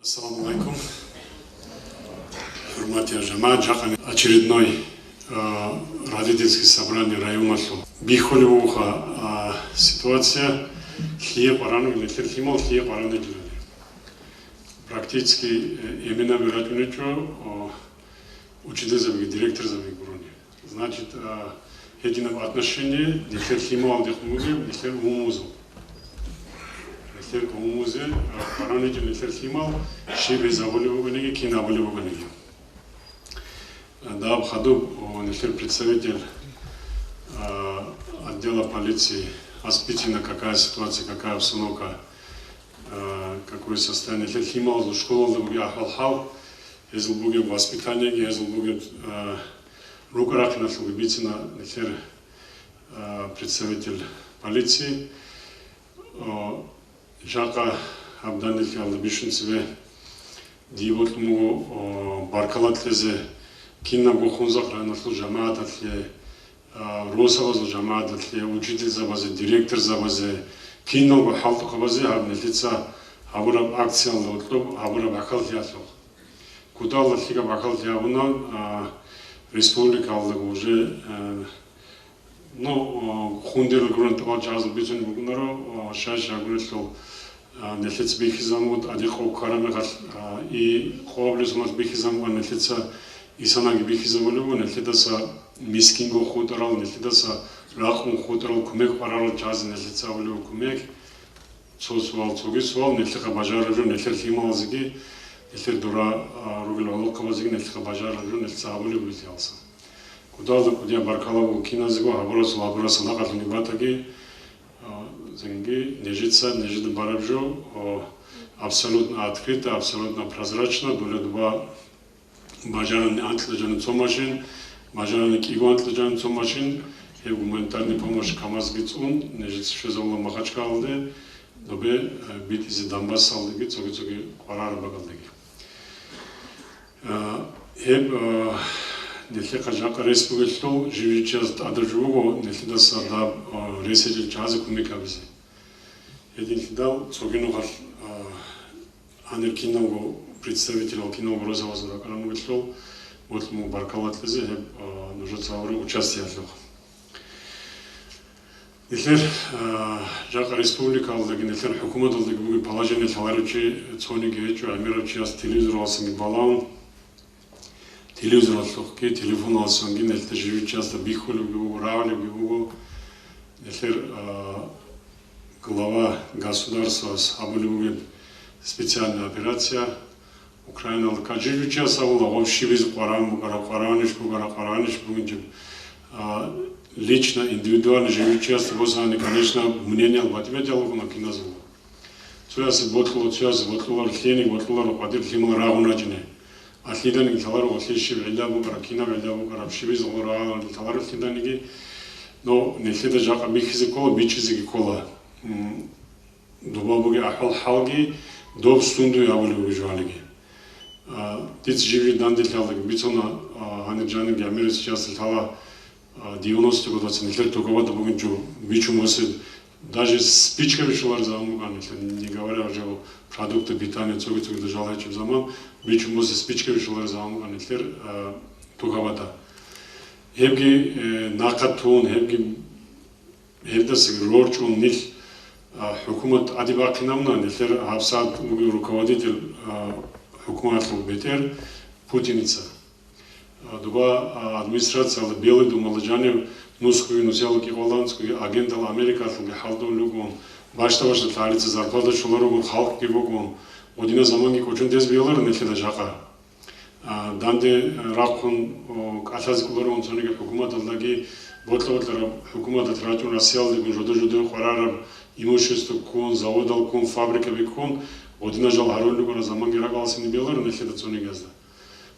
Ассаламу алейкум. Хурмати жамаат, очередной родительский собрание района. Бихолевуха ситуация хлеб парану или хлеб парану. Практически именно вероятно учитель директор за Бигурони. Значит, эти отношения не хлеб алдехмуги, не хлеб умузу. Умузе, параметры неферхимал, шибе заболевания, киноболевания. Да, в ходу нефер представитель отдела полиции Аспитина, какая ситуация, какая обстановка, какое состояние. Неферхимал в школу луги ахалхал, езл буги воспитание, езл буги рукарах на фугибицина, нефер представитель полиции. Жака Абданилки Алдабишинцеве Дивот му Баркалатлезе Кинна Бухунзах Ранатлу Жамаататле Росавазу Жамаататле учитель забазе, директор забазе Кинна Бухалту Хабазе Абнилица Абураб акция Лотлу Абураб Акалтиатлу Кудал Латлика Бакалтиавуна Республика Алдагу уже хундер грунтовал час бицун бугнаро шаша грунтовал нефец бихизамут адихо карамегат и хоблесмат бихизаму нефеца исанаги бихизамулу нефеца мискинго хуторал нефеца рахун хуторал кумек парал час нефеца улу кумек сосвал цогисвал нефеца бажаржу нефеца хималзги нефеца дура ругел алокавазги нефеца бажаржу нефеца улу бизялса куда-то куда баркалаву киназиго абурас лабурас нагатуни батаги зенги нежица нежида барабжу абсолютно открыто, абсолютно прозрачно доля два бажараны антлажаны цомашин бажараны киго антлажаны цомашин и гуманитарный помощь камазгицун нежица шезола махачка алды добе битизи Донбасс алдыги цоги кварар багалдыги Нефтека жака республикал живи част адржуго нефтеда сада ресежил чазы кумикабизе. Един хидал цогиногар анеркиного представителя киного розового закарамугитл вот му баркалатлезе нужно ауры участие алло. Нефтер жака республика алдagi нефтер хукумат алдagi буги положение таларычи цониге ечу амирачи ас телевизор алсынги балаун телевизор аллохки, телефон алсанги, нельте живи часто бихоли биву, равли биву, нельтер глава государства с абулюги специальная операция Украина алка живи часто аула вообще без параниш, лично, индивидуально живи часто, возани, конечно, мнение албативе диалогу на кинозу. Цуяси ботлу, архени, ботлу, падир, химал раунаджине. Атлидан талару отличие велябу каракина велябу карапшиби золора талару атлиданиги но нефеда жака бихизикола бичизиги кола добабуги ахал халги доб сунду явулу вижуалиги тиц живи дандилалги бицона анерджаниги америс часто тала 90 годов нефер токовато бугин чу бичу мосы даже спичками шулар замуган не говоря уже о продуктах питания цоги дожала чем заман бичу мосы спичками шулар замуган нефер токовато хебги накатун хебги хебдас рорчун нил хукумат адибакинамна нефер хабсад руководитель хукумата бетер путиница дуба администрация белый думалджанев нускую нусялки голландскую агентал Америка фунги халдон люгон башта тарица зарплата шуларогон халк гибогон одина заманги кочун дез белар нефеда жака данде ракун катазикуларон сониге хукумат алдаги ботлотлар хукумат атратун расиал дегон жодо хорарам имущество кон заводал кон фабрика бекон одина жал харон люгон заманги рагалсини белар нефеда сонигазда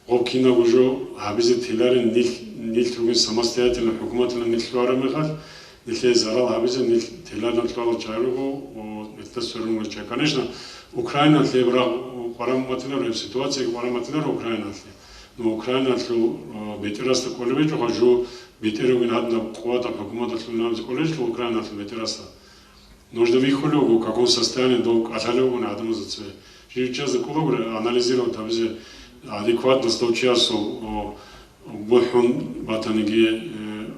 Окина уже абизе теларин нил трубин самостоятельно хукуматна нил шларамехал нил зарал абизе нил теларин шларал чайруго это сорунга чай. Конечно, Украина лебра параматлер ситуация параматлер Украина. Но Украина бетераста колевечо хожу бетеругин одна квота хукумата шлунам колевечо Украина бетераста. Нужно вихолюгу, в каком состоянии долг оталюгу на одну за цвет. Сейчас экологи анализируют абзе адекватность участия бухун батаниги,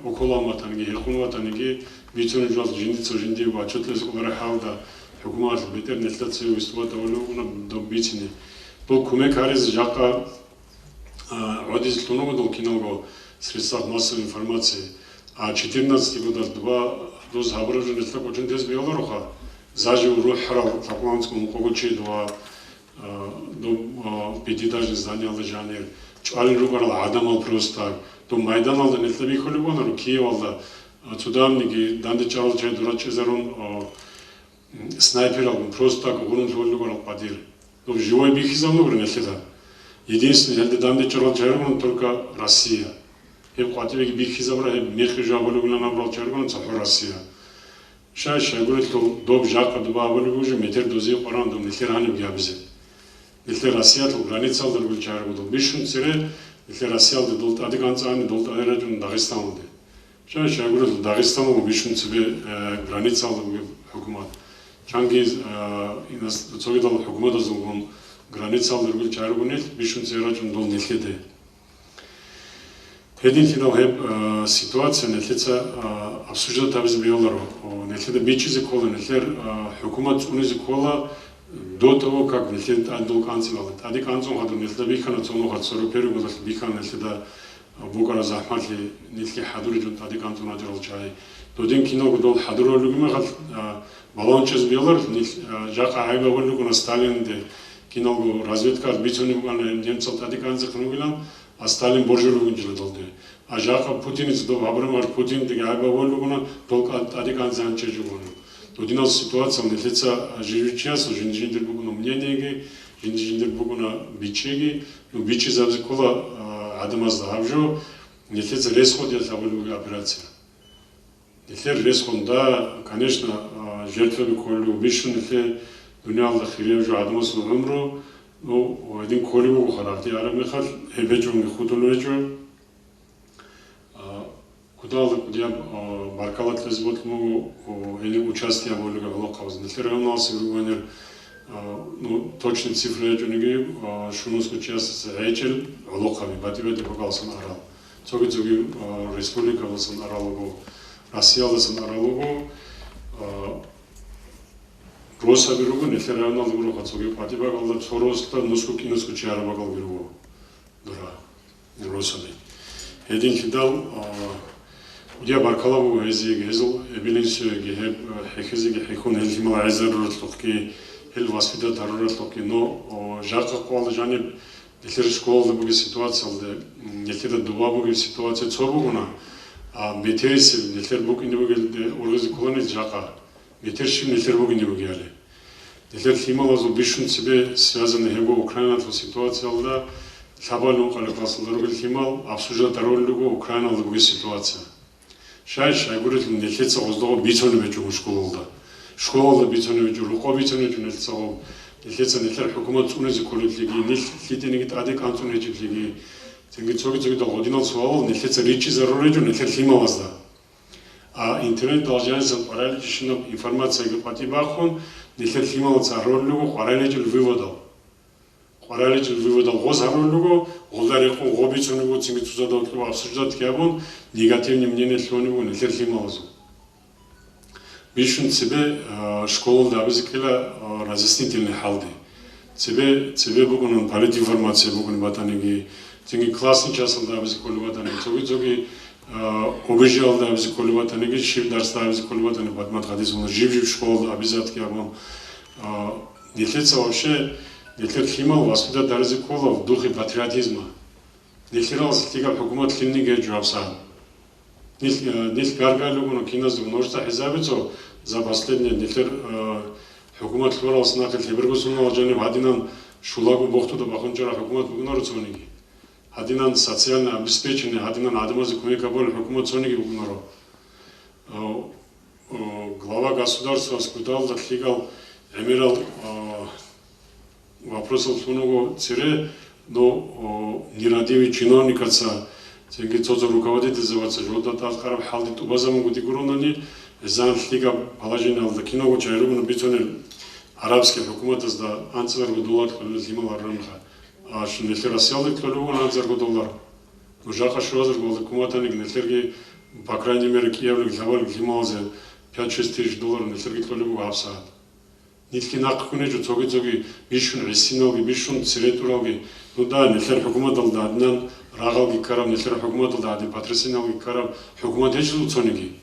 около батаниги, хун батаниги, битюн жал жиндицо жинди бачотлес уларахалда, хукумат бетер нелтацию выступата олугна до битини. Бұл көмек арыз жаққа одизл тонугу кинолго средствах массовой информации. А 14 года два доз хабражу нелтак очень тез биоларуха. Зажив рух харал такланскому когочи до пятиэтажных зданий алжанер. Чуалин ругарал адамал просто. До майдан алда нелтаби холибонару Киев алда. Судамники данды чал чай дурачи зарон снайпер алгун просто так урун холибонару падир. В живой бихизам не всегда. Единственное, если данные чаргон только Россия. Я платил бихизам, мехи жаболюгна набрал чаргон, это Россия. Сейчас я говорю, что доб жака добавили уже метр дози парандом, не херани в ябзе. Если Россия то граница дал чаргон, бишун цере, если Россия дал адиганца, они дал адиганца Дагестан. Сейчас я говорю, Дагестан бишун цере граница дал хукумат. Чанги 저기 다 hukumata zungun granica alırgül çağrıgınel bişun zeracun dol nefede. Hedin ki da ситуация нефеца обсуждать табиз биолару. Нефеде бичизи кола нефер hukumat унизи кола до того как нефед адул канцелал. Ади канцон хаду нефеде бихана цоно хат сору перугу да бихана нефеде букара захматли нефеде хадурижун ади канцон аджрал чай. Додин кино дол хадуролугуме хат баланчез биолар жака айга болугуна Сталинде киногу разведка бичунуган немцов адиканзе хнугилан а Сталин боржулугун жилдолде а жака Путинец до Абрамар Путин деге айга болугуна толка адиканзе анчежугун додинал ситуация нефеца живичас жинжиндер бугуна мнениеги жинжиндер бугуна бичеги но бичи завзикола адамаз давжо нефеца ресходия заволуги операция нефер ресхонда конечно жертвами колю бишун нефе Dünyada xirevcu adamız ömrü, o edin kolibu xarakti aramekar, hebecungi xudulvecun, kudalık diye barkalat lezbotmu, eli участия болуга локавыз. Нефер равнался гуганер, точные цифры жөнүгү, шунуску участия эйчел локави, батибеде покалсын арал. Цоги республика болсын аралыгу, Россия болсын аралыгу, Роса биругу неферанал биругу хацоги патиба галда сороста нуску кинуску чара багал биругу дура роса де един хидал удия баркалабу эзиге эзил эбилинсиге хеп хехизиге хекун элхимал айзаруратлуки эл васпита даруратлуки но жака квал жани нефер школда буги ситуациялде нефер дубабуги ситуация цобугуна метериси нефер буги небуги оргази колони жака Ветершим нефербуги не бугиали. Нефер хималазу бишун себе связаны его Украина то ситуация алда сабалун калифасылдыргыл химал обсуждать роллугу Украина буги ситуация. Шайш айгурит нефеца оздого бицоны бечу школда. Школда бицоны бечу руко бицоны нефеца нефеца нефер хукумат унизи колитлиги нефлитинигит адек антун хечлиги. Тенги цоги да одинал суал нефеца ричи зарорежу нефер хималазда. А интернет должен параллельно информация гепати бахон, нефер хималца роллугу параллельно выводал. Параллельно выводал госроллугу, голдареку гобицунугу цимитузадал обсуждать кябон негативные мнения слонугу нефер хималцу. Бишун себе школа давизикела разъяснительные халды. Тебе бугун политинформация бугун батаниги, цинги классный час давизиколу батаниги, цоги Обижалда абиз колибатаниги шив дарста абиз колибатани батмат хадисун жив школа обязательно ябон нефеца вообще нефер химал воспитать дарзи кола в духе патриотизма неферал стига хукумат хинниге жуапса неф гаргалугуну киназ множество хизабицо за последние нефер хукумат хлорал снахел хибергусунал жаним хадинан шулагу бохту да бахунчара хукумат бугнару цониги Адинан социально обеспеченный, адинан адамазы кумекаболь хукумат цониги бугнаро. Глава государства скудал да хигал эмирал вопросов сунуго цире, но нерадивый чиновникаца, тенги цозо руководитель заваца, жода талхараб халди тубазаму гуди гуронани, зан хига положение алда киного чайрубну бицонер арабский хукуматыз да анцларго доллар төлөс ималар рамха. Аш нелер асиалдык төлөгөн анцларго доллар. Ужака шозер голды куматаник нелерге по крайней мере Киевлик завалик ималзе 5-6 тысяч долларов нелерге төлөгө апсаат. Нитки нак күнежу цоги бишун ресиноги бишун церетуралги. Ну да, нелер хукуматал да аднан рагалги карам нелер хукуматал да адин патресиналги карам хукумат ечил цониги.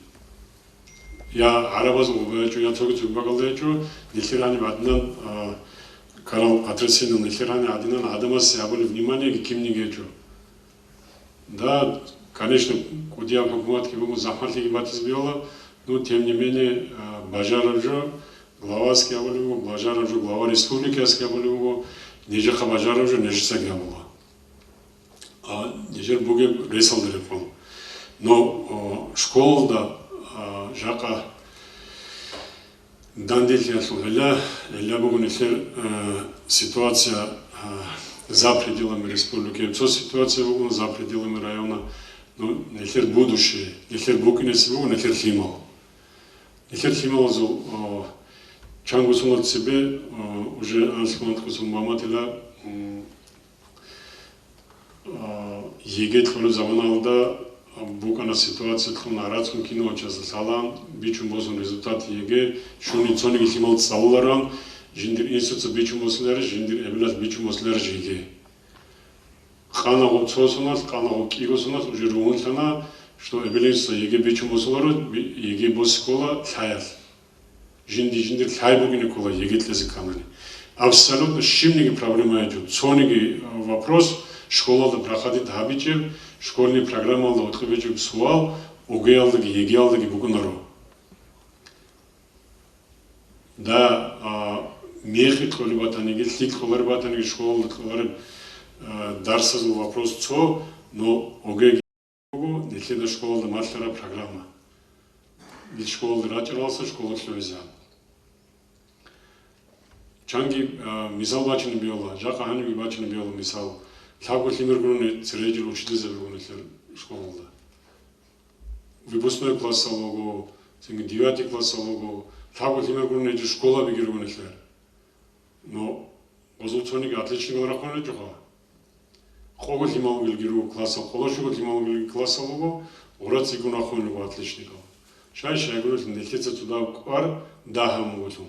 Я арабазу говорю, я цоги багалдечу, нелерани аднан карал патресинал нелерани адинан адамас ябали внимание к кимнигечу. Да, конечно, кудия хукуматки бугу захматлиги батизбиола, но тем не менее бажаражо главаски абалугу, бажаражо глава республики аски абалугу, нежеха бажаражо нежесаги абалугу. А нежер буге ресалдырепон. Но школда жака дандельки асулгеля, эля бугу нефер ситуация за пределами республики. Со ситуация бугу за пределами района, но нефер будущее, нефер букинес бугу, нефер химал. Нефер химал зол Чангусунат себе уже ансманткусун маматила егет хлу заваналда букана ситуация хлу нарадском кино часто салам бичум бозун результат еге шуни цониги химал салларан жиндир институция бичум бослар жиндир эблас бичум бослар жиге хана гопсосунат хана гокигосунат уже руунтана что эблеса еге бичум бослар еге боскола хаяс жиндир хайбугини кола егетлези канани. Абсолютно шимниги проблема идет. Цониги вопрос школада проходит хабичев, школьный программалда отхабичев суал, угеалдаги, егеалдаги бугунаро. Да, мехи тхоли батаниги, слик холари батаниги, школда тхолари дарсазл вопрос цо, но угеги бугу, нетледа школда матлара программа. Ведь школа рачарался, школа шлюзян. Чанги мисал бачны биола, жака хани бачны биола мисал. Лавго лимергуны цережил учитель завелгуны школда. Выпускной класс салого, 9 класс салого, лавго лимергуны школа бигиргуны лер. Но озулцониги отличник рахуны жака. Хого лимал гилгиру класс сал, холошуго лимал гилгиру класс салого, ураци гунахуны отличников. Шай говорит, нельзя туда квар дахам гусум.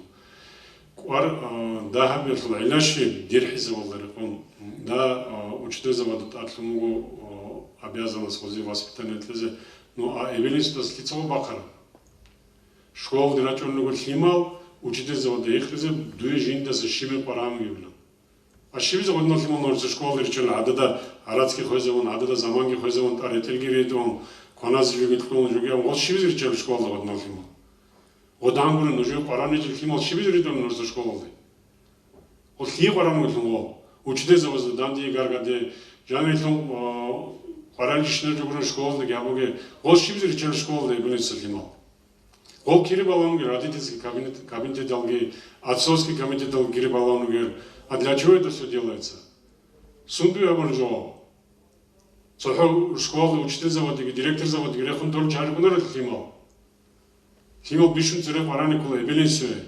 Квар дахам бесла. Иначе дерхиза волдары. Он да учитель заводит атлумгу обязанность возле воспитания тлезе. Ну а эвелинство с лицом бакар. Школ дирачонного химал учитель заводит их тлезе дуе жинда с шиме парам гибла. А шиме заводит на химал норцы школ дирачон адада арадский хозяин, адада заманги хозяин, аретельгирейт он. Коназ жигит клон жугя, ол шибизир чел школда воднал химал. Одангурын уже параны жил химал шибизир идон норза школды. Ол хие параны химал. Учитель завозды данди гаргаде, жаны хим параны жишнер жугурын школды гябуге, ол шибизир чел школды бунится химал. Ол кири балануге родительский кабинет долги, отцовский комитет долги кири балануге. А для чего это все делается? Сунду я боржо. Сохо школы учитель заводиги, директор заводиги, рехон толь чаргунар химал. Химал бишун цереп араникула эбеленсуе.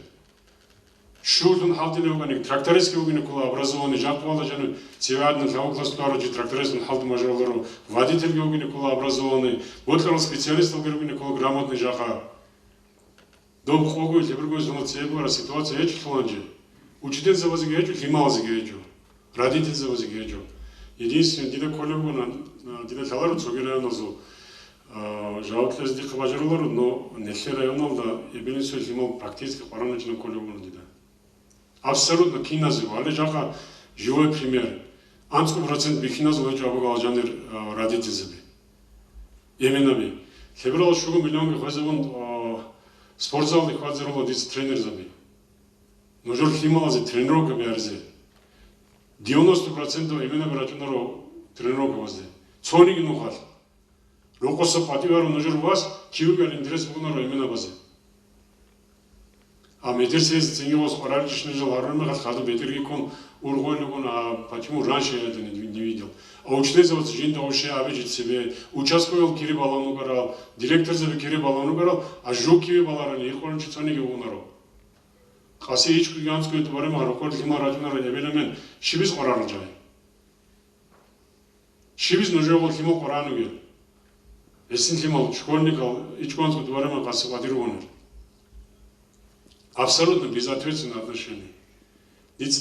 Шулдун халдиле уганик, трактористки уганикула образованный жаквалда жану цевадный лавоклассларочи трактористын халды мажорлару, водительги уганикула образованный, ботларл специалист уганикула грамотный жака. Дом хогу лебергой зумал цебуара ситуация ечу хланджи. Учитель заводиги ечу, химал зиги ечу. Родитель заводиги ечу. Единственное, дида коллегу дида талару цоги районозу жауапкерс дикка бажарулару, но нехе районалда эбелинсу химал практически параначным коллегу дида. Абсолютно киназу, але жака живой пример. Анску процент бихиназу лечу абуга алжанер родитель. Именно ми. Хебрал шугу миллионга хозяин спортзалды хватзеруло диц тренер заби. Но жор хималази тренировка бярзе. 90% именно братюнаро тренировка возде. Цониги нухар. Рокоса пативару ножер вас, чивгар интерес бугунаро именно возде. А медресез ценги вас параличный жил армы хаду бетерги кон ургойлугун, а почему раньше я это не видел. А учитель завод жинда вообще обижит себе, участвовал кири балану гарал, директор за кири балану гарал, а жук кири баларани их он цониги бугунаро. Қасы ечкі янс көйті барым ағыр оқор лима ражынары әбелемен шибіз қорары жай. Шибіз нөже ол лима қораны кел. Эсин лима школьник ал ечкі янс көйті барым қасы қадиру оныр. Абсолютно безответственное отношение.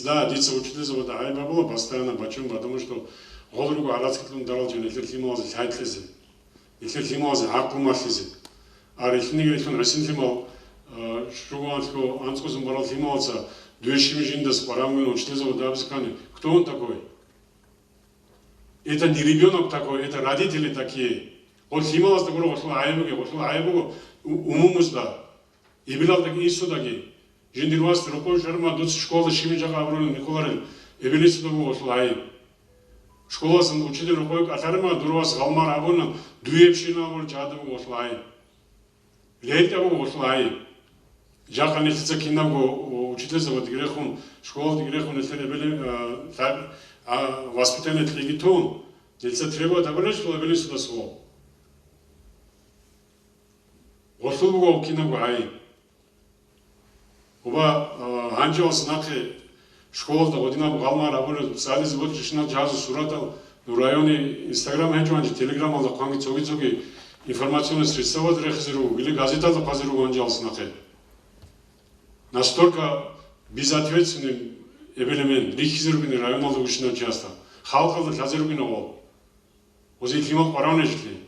Да, дети учителя завода айба было постоянно. Почему? Потому что голубу аласкитун дарал жен элер лималазы хайтлезе. Элер лималазы хаккуматлезе. А рехнигер хон ресинтимал шуганско анскосун барал лималаза дуэшими жиндас парамгын учителя завода абзиканы. Кто он такой? Это не ребенок такой, это родители такие. Вот лималаз такой ошла айбуге умумузда. И билал такие исудаги. Жендирвас рукой шарма дуц школа шимижага аврон Николарел эвелисудогу ослай. Школасын учитель рукой атарма дурвас галмар абонан дуепшина бол чадыгу ослай. Лейтагу ослай. Жакан элтица кинагу учитель завод грехон школа грехон элтер эвели воспитание легитон. Элтица требует абонаш школа эвелисуда сво. Ослугу кинагу ай. Оба анжелс нахе школда година галма работа садис вот чешна жазу суратал в районе Инстаграм хеджуанжи Телеграм алда қанги цоги информационные средства дрехзиру или газетада пазиру анжелс нахе. Настолько безответственным эбелемен рихизиругин район алда гушна часто. Халкалда хазиругин ол. Ози климат паране житли.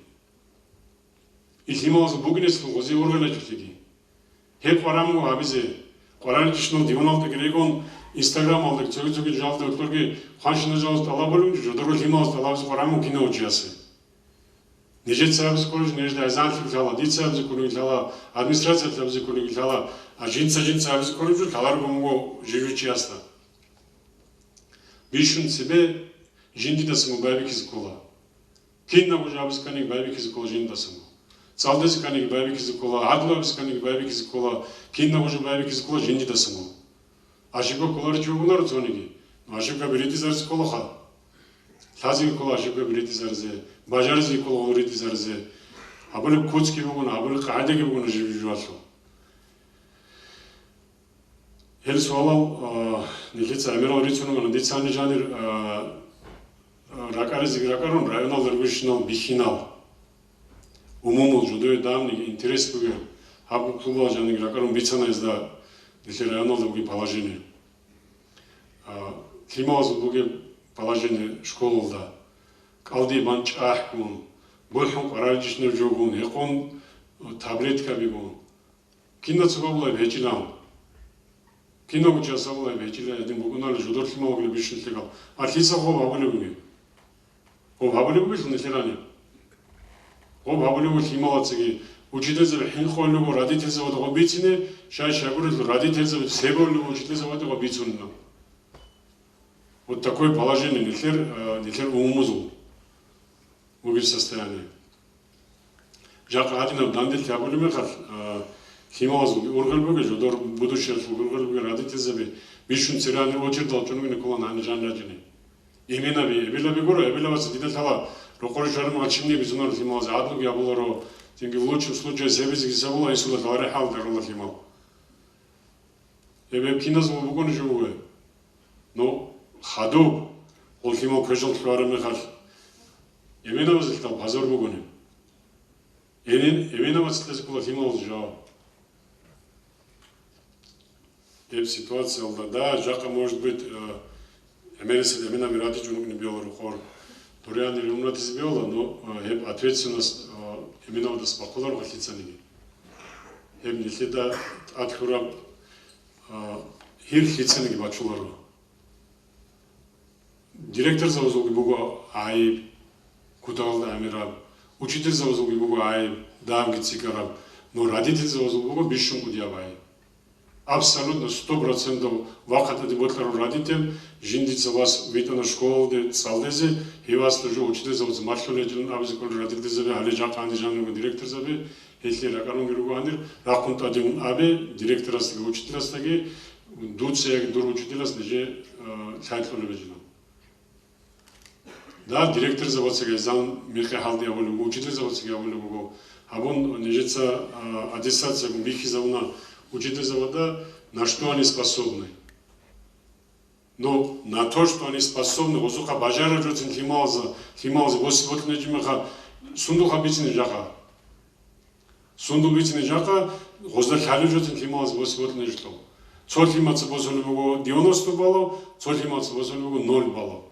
И климат бугинеску ози органа житли. Хеп параму абизе Qarani kişinin divan altı gereğin Instagram aldık, çoğu jaldı, ötürü hanşına jaldı ala bölümcü, jodorgu lima aldı, ala bizi Qarani kine uçuyası. Nejet sabız konuş, nejde azantik jala, dit sabız konuş jala, administrasiya sabız konuş jala, a jin sabız konuş, kalar gomugo живучи яста. Бишун себе жинди да смо байби киз кола. Кинна го жабыз каник байби киз кола жин да смо. Салдezi kanık baybi kizi kola, adlabız kanık baybi kizi kola, kinna hoca baybi kizi kola jendi dasımı. Aşıkı koları çoğunlar zonigi. Aşıkı biriti zarız kola ha. Lazım kola aşıkı biriti zarızı, bacarızı kola biriti zarızı. Abone koç gibi bunu, abone kaide gibi bunu jivjuatso. Her soğal nefes amiral ritüünün anı ditsanı janir rakarızı rakarun rayonal revişinal bihinal. Умумул жудой давний интерес был, хабу клуба жанный ракарум бицана изда, если районал другие положения. Климауз буге положение школы да, калди банч ахкун, больхом параличный жогун, якон таблетка бигун. Кино цугабулай вечилам, кино учасабулай вечилам, один бугунали жудор климауг бишин тегал. Атлиса хо бабуле буге, хо бабуле буге шунетлеране. О бабулеву хималацыги учительзеве хинхоллеву родительзеве да обицine шай шагурезу родительзеве себолеву учительзеве да обицунна. Вот такое положение нехер умузу в состоянии. Жака адинов дандел тябулеме хар хималазу ургалбеге жодор будущее ургалбеге родительзеве бишун цирани очердал чонугне колан ани жанраджини. Имена би эбилаби горо эбилаваца дидетала Рокори шарм ачимни бизунар лимал заадну гябуларо тинги в лучшем случае себезги сабула исуда таларе хал дарула лимал. Эбе киназ му бугон жуwe. Но хаду ол лимал көжөл тлараме хал. Эменаваз лтал базар бугоне. Эменаваз тлезкула лимал жа. Эб ситуация алда да, жака может быть эмересе эмена мирати жунугни биолару хор. Туриан или умнат избила, но ответственность именно вот спокойно хатицанigi. Hem nilda atхурам хир хитсанigi бачулару. Директор завозуги буга ай куталда амираб, учитель завозуги буга ай давги цикараб, но родитель завозуги буга бишун кудиабай. Абсолютно 100% ваката деботлару родител, жиндица вас витана школде салдезе, и вас тоже учитель завоз маршрут жил, а вы закон родитель заве, али жак анди жанну директор заве, если ракарун гиругу анир, ракунт один абе, директор астаги учитель астаги, дуцеяги дур учитель астаги сайтлулы бежинам. Да, директор заводсага зам мирхе халди аволугу, учитель заводсага аволугу, абон нежеца аттестация мирхи завуна учите завода, на что они способны. Но на то, что они способны, озуха бажара жуцин хималза, восьмот неджимаха, сундуха бицини жаха. Сундук бицини жаха, гозда хали жуцин хималза восьмот неджто. Цол химаца босолюбого 90 баллов, цол химаца босолюбого 0 баллов.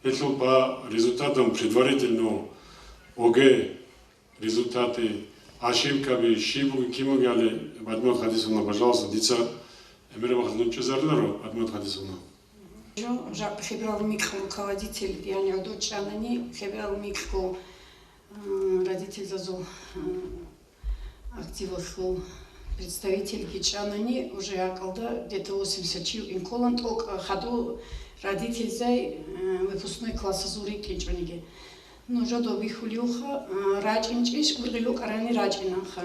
Это по результатам предварительного ОГЭ результаты ошибками, шибуги, кимугали, Адмет Хадисовна, пожалуйста, дица, Эмирова Хаднучу Зарлеру, Адмет Хадисовна. Фебрал Микро, руководитель Пионер Дочанани, Фебрал Микро, родитель Зазу, активов, представитель Гичанани, уже около где-то 80 инколант, ходу родитель Зай, выпускной класс Азури Кинчониги. Но жадо бихулюха, раджинчиш, ургилук арани раджинаха.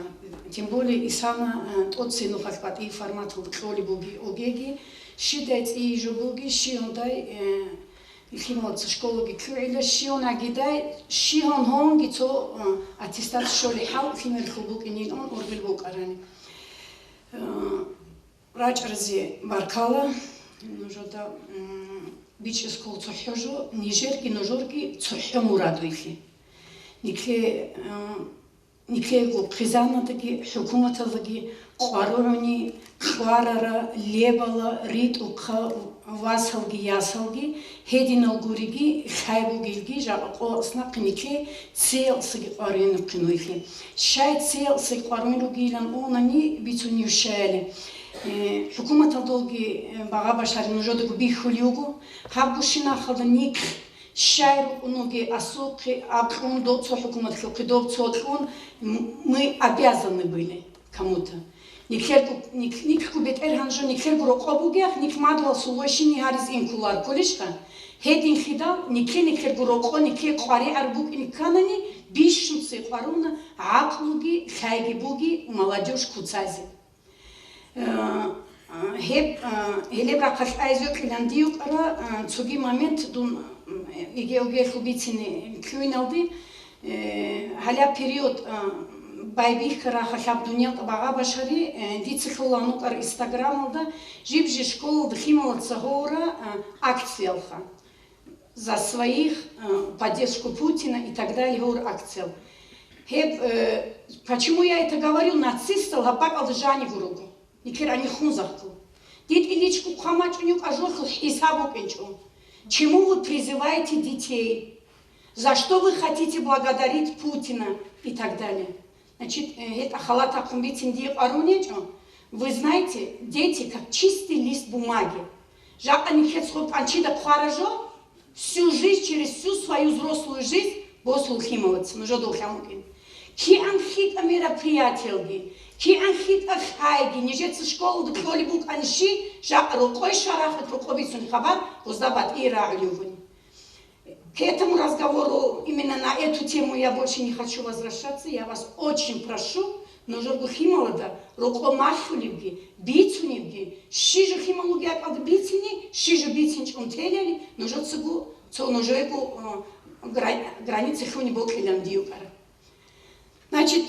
Тем более и сама тот сыну хахпат и формат кроли буги обеги, шидец и жубуги, шиондай, химолца школу гикрейля, шиона гидай, шион хон гицо аттестат шоли хал, химер хубук и нин он ургилук арани. Раджарзи баркала, но жада Биче скол цохёжо, нижерки, ножорки, цохё мурадуихи. Никле го призанатаги, хукуматалаги, қваруни, қварара, лебала, рит уқа, васалги, ясалги, хединалгуриги, хайбугилги, жақа снақ никле, цел саги қваруни қинуихи. Шай цел саги қваруни гилан онани бицуни шайли. Хукумата долги бага башари ножодугу бихулюгу, хабгушина халданик, шайру уноги асуки, абхун доцо хукумат хилкидовцо отхун, мы обязаны были кому-то. Никхерку бет эрханжо, никхерку рокобугях, никмадвал сулошини хариз инкулар колишка, хедин хидал, никхерку роко, никхер квари арбук инканани, бишнуцы кваруна, аклуги, хайгибуги, молодежь куцази. Хелебра хашайзок иландиук ара цуги момент дун игеоге хубицини кюиналди халя период байбих кара хашаб дуня бага башари дицихуланук ар инстаграмалда жибжи школу дхимала цагора акциялха за своих поддержку Путина и так далее акциял. Почему я это говорю? Нацистов лапак алжани гуру. Никер они хунзахту. Дед Ильичку Хамачунюк ажохл хисабу пенчу. Чему вы призываете детей? За что вы хотите благодарить Путина? И так далее. Значит, это халата кумбитин арунечо. Вы знаете, дети как чистый лист бумаги. Жак они хецхот анчида пхаражо всю жизнь, через всю свою взрослую жизнь босул химоваться. Ну жодол хямукин. Ки анхит мероприятия. Ки анхит ахайги, не жется школу, да кто-ли бук анши, жак рукой шарахат, рукобицун хабар, уздабат и ра'лювань. К этому разговору, именно на эту тему я больше не хочу возвращаться, я вас очень прошу, но жоргу хималада, руко махулевги, бицуневги, шижу хималуги от бицини, шижу бицинч унтеляли, но жорцугу, цоножойку границы хуни бок хилям диукара. Значит,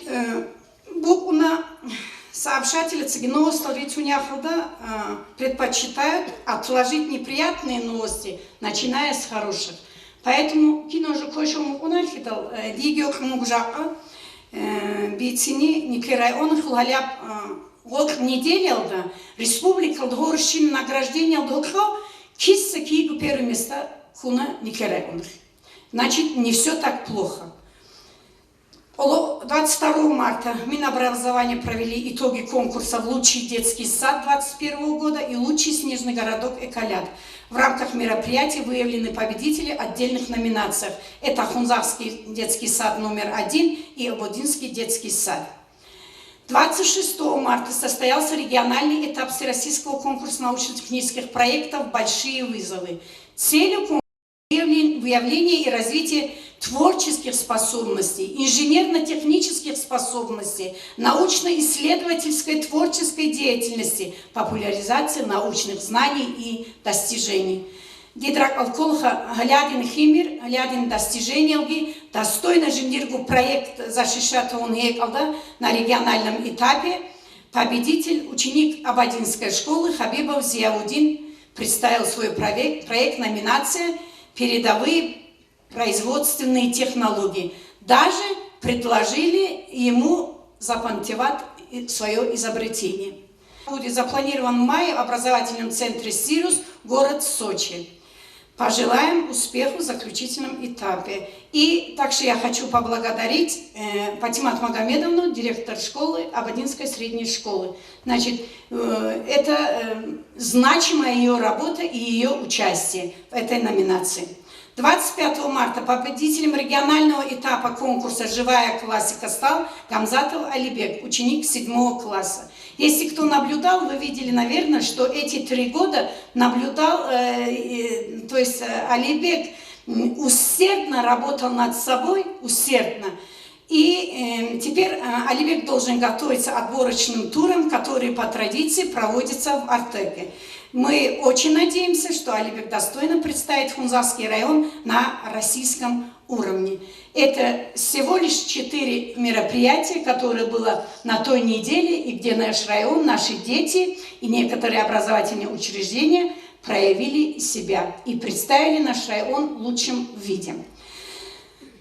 Букуна сообщатели цигиного столицуняхада предпочитают отложить неприятные новости, начиная с хороших. Поэтому кино же кое-что унахидал, дигиок мугжака, бицини, никерай он хулаляп год неделя, республика Дгорщин награждение Дгорхо, кисса кигу первое место хуна никерай он. Значит, не все так плохо. 22 марта Минобразования провели итоги конкурса в лучший детский сад 2021 года и лучший снежный городок Эколят. В рамках мероприятия выявлены победители отдельных номинациях. Это Хунзарский детский сад номер 1 и Ободинский детский сад. 26 марта состоялся региональный этап всероссийского конкурса научно-технических проектов «Большие вызовы». Целью конкурса выявление и развитие творческих способностей, инженерно-технических способностей, научно-исследовательской творческой деятельности, популяризация научных знаний и достижений. Дидрак Алколха глядин химир, глядин достижений, достойно жендиргу проект защищает он на региональном этапе. Победитель, ученик Абадинской школы Хабибов Зияудин представил свой проект номинация «Передовые производственные технологии». Даже предложили ему запатентовать свое изобретение. Будет запланирован в мае в образовательном центре «Сириус», город Сочи. Пожелаем успеха в заключительном этапе. И также я хочу поблагодарить Патимат Магомедовну, директор школы, Абадинской средней школы. Значит, это значимая ее работа и ее участие в этой номинации. 25 марта победителем регионального этапа конкурса «Живая классика» стал Гамзатов Алибек, ученик 7 класса. Если кто наблюдал, вы видели, наверное, что эти 3 года наблюдал, то есть Алибек усердно работал над собой, усердно. И теперь Алибек должен готовиться к отборочным турам, которые по традиции проводятся в Артеке. Мы очень надеемся, что Алибек достойно представит Хунзарский район на российском уровне. Это всего лишь 4 мероприятия, которые было на той неделе, и где наш район, наши дети и некоторые образовательные учреждения проявили себя и представили наш район в лучшем виде.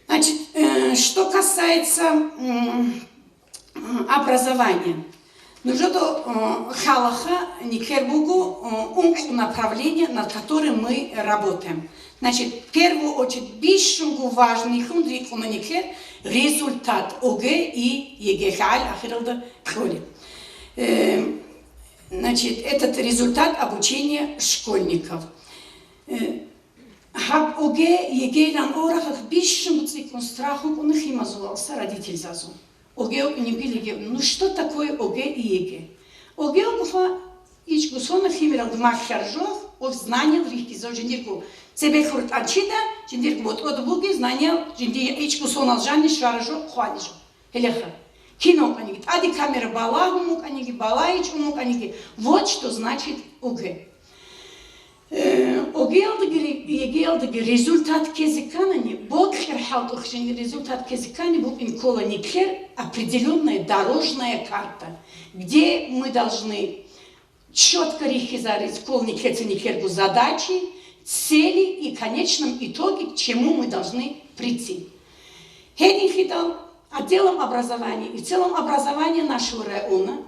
Значит, что касается образования. Нужно до халаха никербугу направление, над которым мы работаем. Значит, в первую очередь, бишугу важный результат ОГЭ и ЕГЭ. Значит, этот результат обучения школьников. Хаб ОГЭ, ЕГЭ лан орахах бишугу цикун страху кунах имазулался родитель зазу. ОГЭ не били. Ну что такое ОГЭ и ЕГЭ? ОГЭ гуфа ич гусона химирал гмахшаржов ов знания в рихки за жендирку. Себе хурт ачида, жендирку вот от буги знания жендир ич гусона жани шаржо хвалижо. Элеха. Кино каниги. Ади камера балагу мук каниги, балаич мук каниги. Вот что значит ОГЭ. ОГЭ результат кезиканани, бокхер халтухшин результат кезикани бу инкола никер определенная дорожная карта, где мы должны четко рихизарить колникерценикергу задачи, цели и в конечном итоге, к чему мы должны прийти. Хединхидал отделом образования и в целом образования нашего района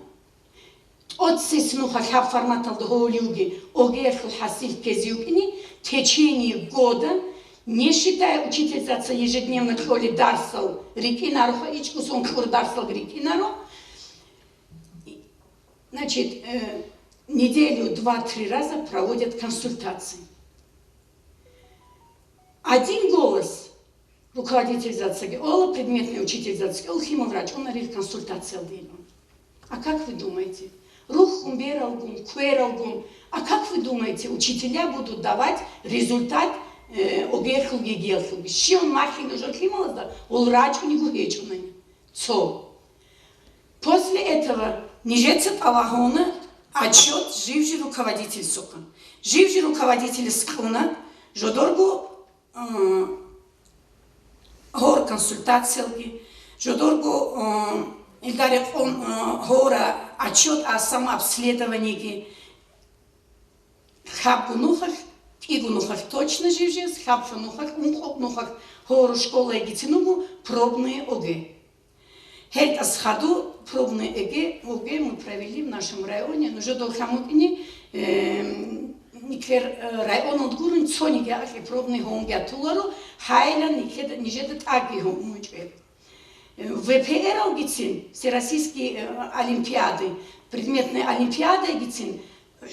от сеснуха хаб форматал доголюги огерхл хасив кезюкни в течение года, не считая учительница ежедневно в школе дарсал рикинару, ичкусон кур дарсал рикинару, значит, неделю 2-3 раза проводят консультации. Один голос руководитель зацеги, ола предметный учитель зацеги, ол химоврач, он нарил консультацию делал. А как вы думаете? Рух умбералгун, квералгун. А как вы думаете, учителя будут давать результат огерхл гегелхл? Щион махин уже хималазда, ол рачу не гугечу на не. Цо. После этого нижется Аллахона отчет живжи руководитель сука. Живжи руководитель скуна, жодоргу гор консультации, жодоргу Илдарев он гора отчет о самообследовании. Хабгунухах, игунухах точно живжес, хабшунухах, умхопнухах гору школа и гитинугу пробные ОГЭ. Хельт асхаду пробные ОГЭ мы провели в нашем районе, но жодор хамукини никер район отгурун цониге ахи пробные гомгятулару хайла никеда нижедет аги гомучве. ВПР алгицин, всероссийские олимпиады, предметные олимпиады алгицин,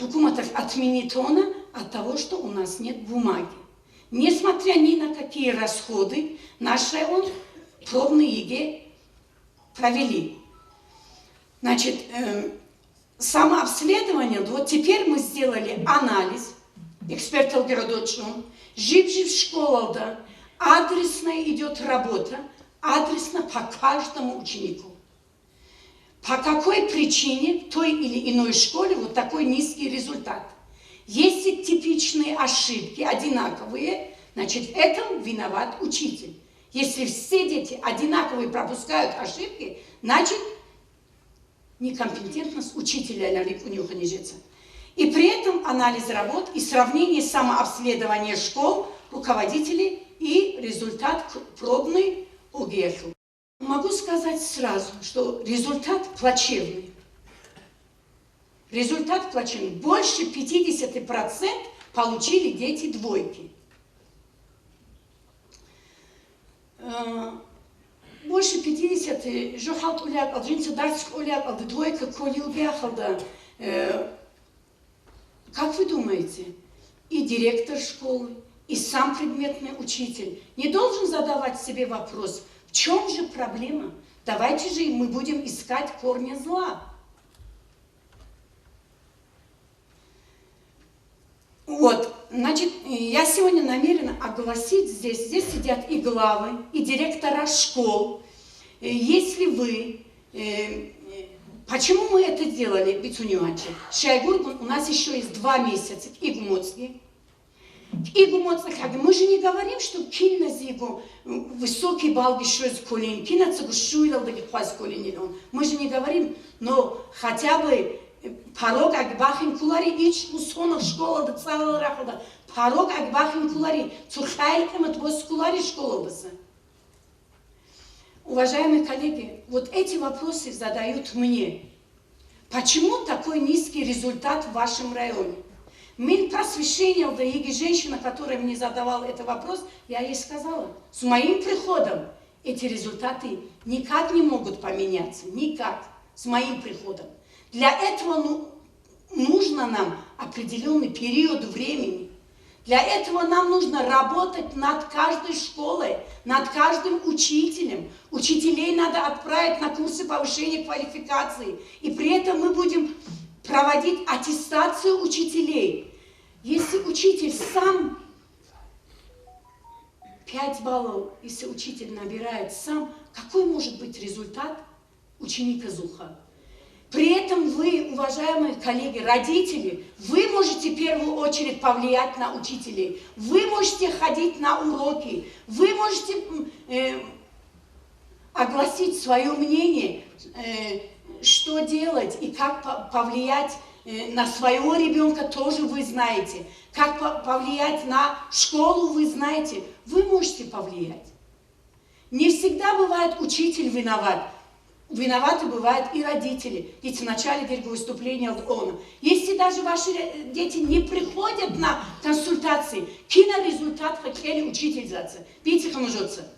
хукумат отменит он от того, что у нас нет бумаги. Несмотря ни на какие расходы, наш район пробные ЕГЭ провели. Значит, самообследование, вот теперь мы сделали анализ, эксперт Алгеродочон, жив-жив школа, да, адресная идет работа, адресно по каждому ученику. По какой причине в той или иной школе вот такой низкий результат? Если типичные ошибки одинаковые, значит, в этом виноват учитель. Если все дети одинаковые пропускают ошибки, значит, некомпетентность учителя у него нижется. И при этом анализ работ и сравнение самообследования школ, руководителей и результат пробный ОГЭХ. Могу сказать сразу, что результат плачевный. Результат плачевный. Больше 50% получили дети двойки. Больше 50, жохалт уляк, алджинцы дарск уляк, алды двойка коли убяхалда. Как вы думаете, и директор школы, и сам предметный учитель не должен задавать себе вопрос, в чем же проблема? Давайте же мы будем искать корни зла. Вот, значит, я сегодня намерена огласить здесь сидят и главы, и директора школ. Если вы, почему мы это делали, Бицунюанчи? Шайгургун у нас еще есть 2 месяца к Игумоцке. Мы же не говорим, что кинна зигу высокий балл еще из колен, кинна цигу шуйдал да гипаз колен. Мы же не говорим, но хотя бы парог агбахин кулари ич усонах школа да целая рахуда. Парог агбахин кулари цухайлкам от вас кулари школа баса. Уважаемые коллеги, вот эти вопросы задают мне. Почему такой низкий результат в вашем районе? Мин просвещение, да и женщина, которая мне задавала этот вопрос, я ей сказала, с моим приходом эти результаты никак не могут поменяться, никак, с моим приходом. Для этого нужно нам определенный период времени. Для этого нам нужно работать над каждой школой, над каждым учителем. Учителей надо отправить на курсы повышения квалификации. И при этом мы будем проводить аттестацию учителей. Если учитель сам 5 баллов, если учитель набирает сам, какой может быть результат ученика Зуха? При этом вы, уважаемые коллеги, родители, вы можете в первую очередь повлиять на учителей. Вы можете ходить на уроки, вы можете огласить свое мнение, что делать и как повлиять на своего ребенка тоже вы знаете. Как повлиять на школу вы знаете. Вы можете повлиять. Не всегда бывает учитель виноват. Виноваты бывают и родители. Ведь в начале выступления он. Если даже ваши дети не приходят на консультации, кинорезультат хотели учитель заться. Видите, как нужется.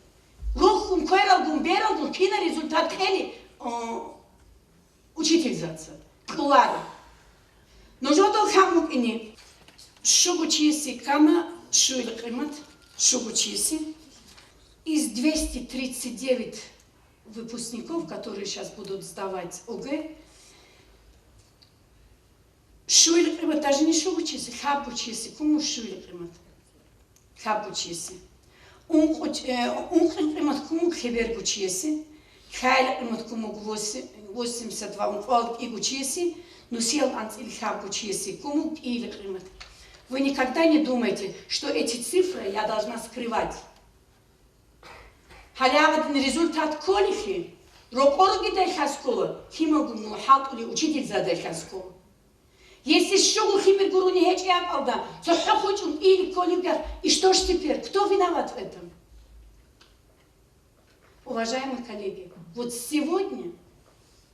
Рухум, койралгум, бералгум, кинорезультат хотели учитель заться. Клада. Но жодол хамук ини. Шугучиси кама шуйлакримат. Шугучиси. Из 239 выпускников, которые сейчас будут сдавать ОГЭ, шуйлакримат, даже не шугучиси, хабучиси. Кому шуйлакримат? Хабучиси. Ункримат кому хебергучиси. Хайлакримат кому 82 фалк игучиси. Но сел антильхабучиси. Кому илакримат. Вы никогда не думаете, что эти цифры я должна скрывать. Халяватный результат колихи, рокорги дельхаскола, химагумну халтули учитель за дельхаскола. Если шугу химергуру не хечьяк алда, то хохочун или колюгар, и что ж теперь? Кто виноват в этом? Уважаемые коллеги, вот сегодня,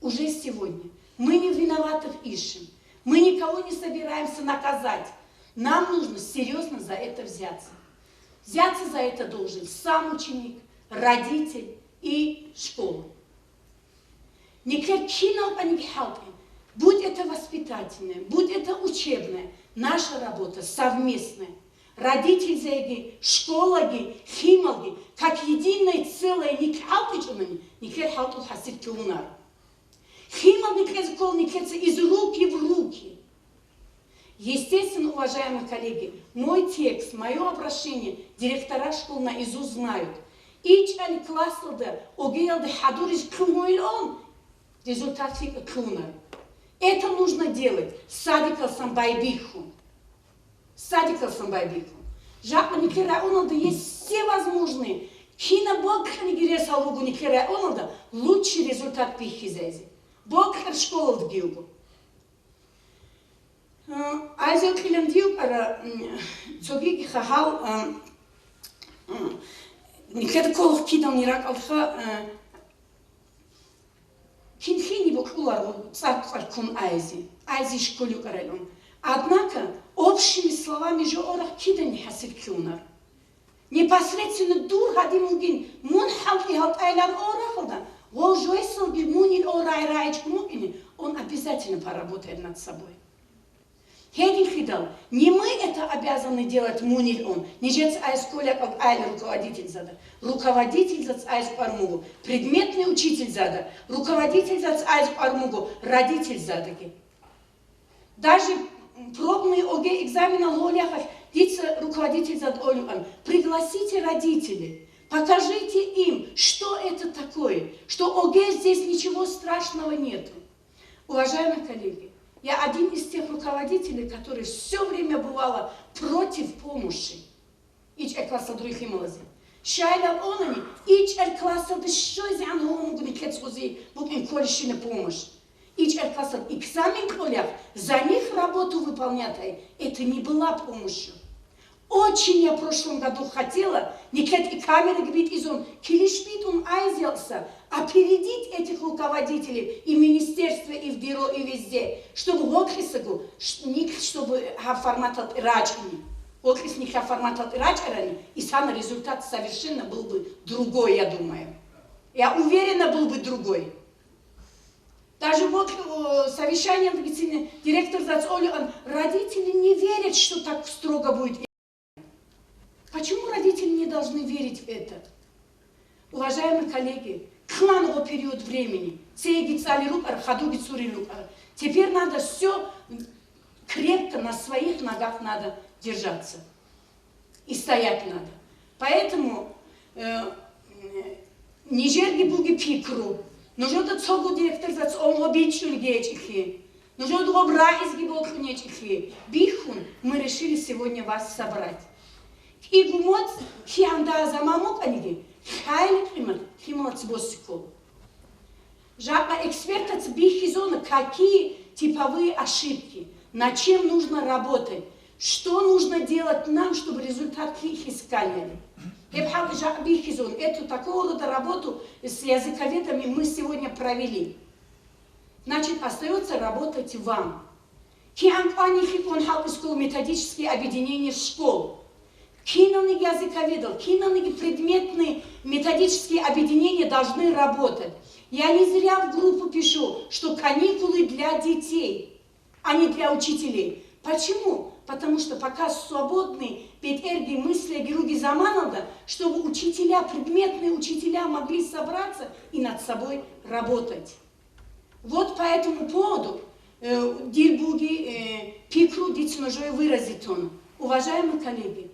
уже сегодня, мы не виноватых ищем, мы никого не собираемся наказать. Нам нужно серьезно за это взяться. Взяться за это должен сам ученик, родитель и школа. Будь это воспитательное, будь это учебное, наша работа совместная. Родители, школоги, химологи, как единое целое, не химологи из руки в руки. Естественно, уважаемые коллеги, мой текст, мое обращение директора школ наизусть знают. Ичали класслада, огеялда хадуриш кумуилон, результат фика кунар. Это нужно делать. Садикал самбайбиху. Садикал самбайбиху. Жакма никера онлда есть все возможные. Кина бог не гире салугу никера онлда лучший результат пихизези. Бог в школу вбил. Also killen diuk ara zogi khahal nikhet kolf kidan irak alfa хинхини бокулар царкун айзи школю карелон. Однако общими словами же орах кидан хасив кюнар. Непосредственно дур хадимугин мун халки хат айлар орахда. Ложойсел би мунил орай раечку мукини, он обязательно поработает над собой. Хедин хидал, не мы это обязаны делать муниль он, не жец айсколя как айля руководитель зада. Руководитель зац айск армугу, предметный учитель зада, руководитель зац айск армугу, родитель задаги. Даже пробные ОГЭ экзамена лоляхах, дица руководитель зад олюан, пригласите родителей, покажите им, что это такое, что ОГЭ здесь ничего страшного нету. Уважаемые коллеги, я один из тех руководителей, который все время бывала против помощи. Ич класса других ималази. Шайла онани, ич класса да что из ангому гникет схози, бук им колющина помощь. Ич класса экзамен колях, за них работу выполнять, это не была помощью. Очень я в прошлом году хотела, никет и камеры гбит изон, килишпит он айзелся, опередить этих руководителей и в министерстве, и в бюро, и везде, чтобы окрисагу, чтобы форматал ирачкани, окрис не форматал ирачкани, и сам результат совершенно был бы другой, я думаю. Я уверена, был бы другой. Даже вот совещание медицины, директор Зацоли, родители не верят, что так строго будет. Почему родители не должны верить в это? Уважаемые коллеги, клановый период времени, теперь надо все крепко на своих ногах надо держаться. И стоять надо. Поэтому нижерги буги пикру, нужно цогу директор зац омобичуль гечихи, нужно добра изгибок нечихи. Бихун мы решили сегодня вас собрать. И гумот хианда замамок аниги, хайли примат химолац боссикол. Жака эксперта цбихизона, какие типовые ошибки, над чем нужно работать, что нужно делать нам, чтобы результат их искали. Эту такого рода работу с языковедами мы сегодня провели. Значит, остается работать вам. Методические объединения школ. Киноны языковедов, киноны предметные методические объединения должны работать. Я не зря в группу пишу, что каникулы для детей, а не для учителей. Почему? Потому что пока свободные петэрги мысли геруги замановда, чтобы учителя, предметные учителя могли собраться и над собой работать. Вот по этому поводу дирбуги пикру дицножой выразит он. Уважаемые коллеги,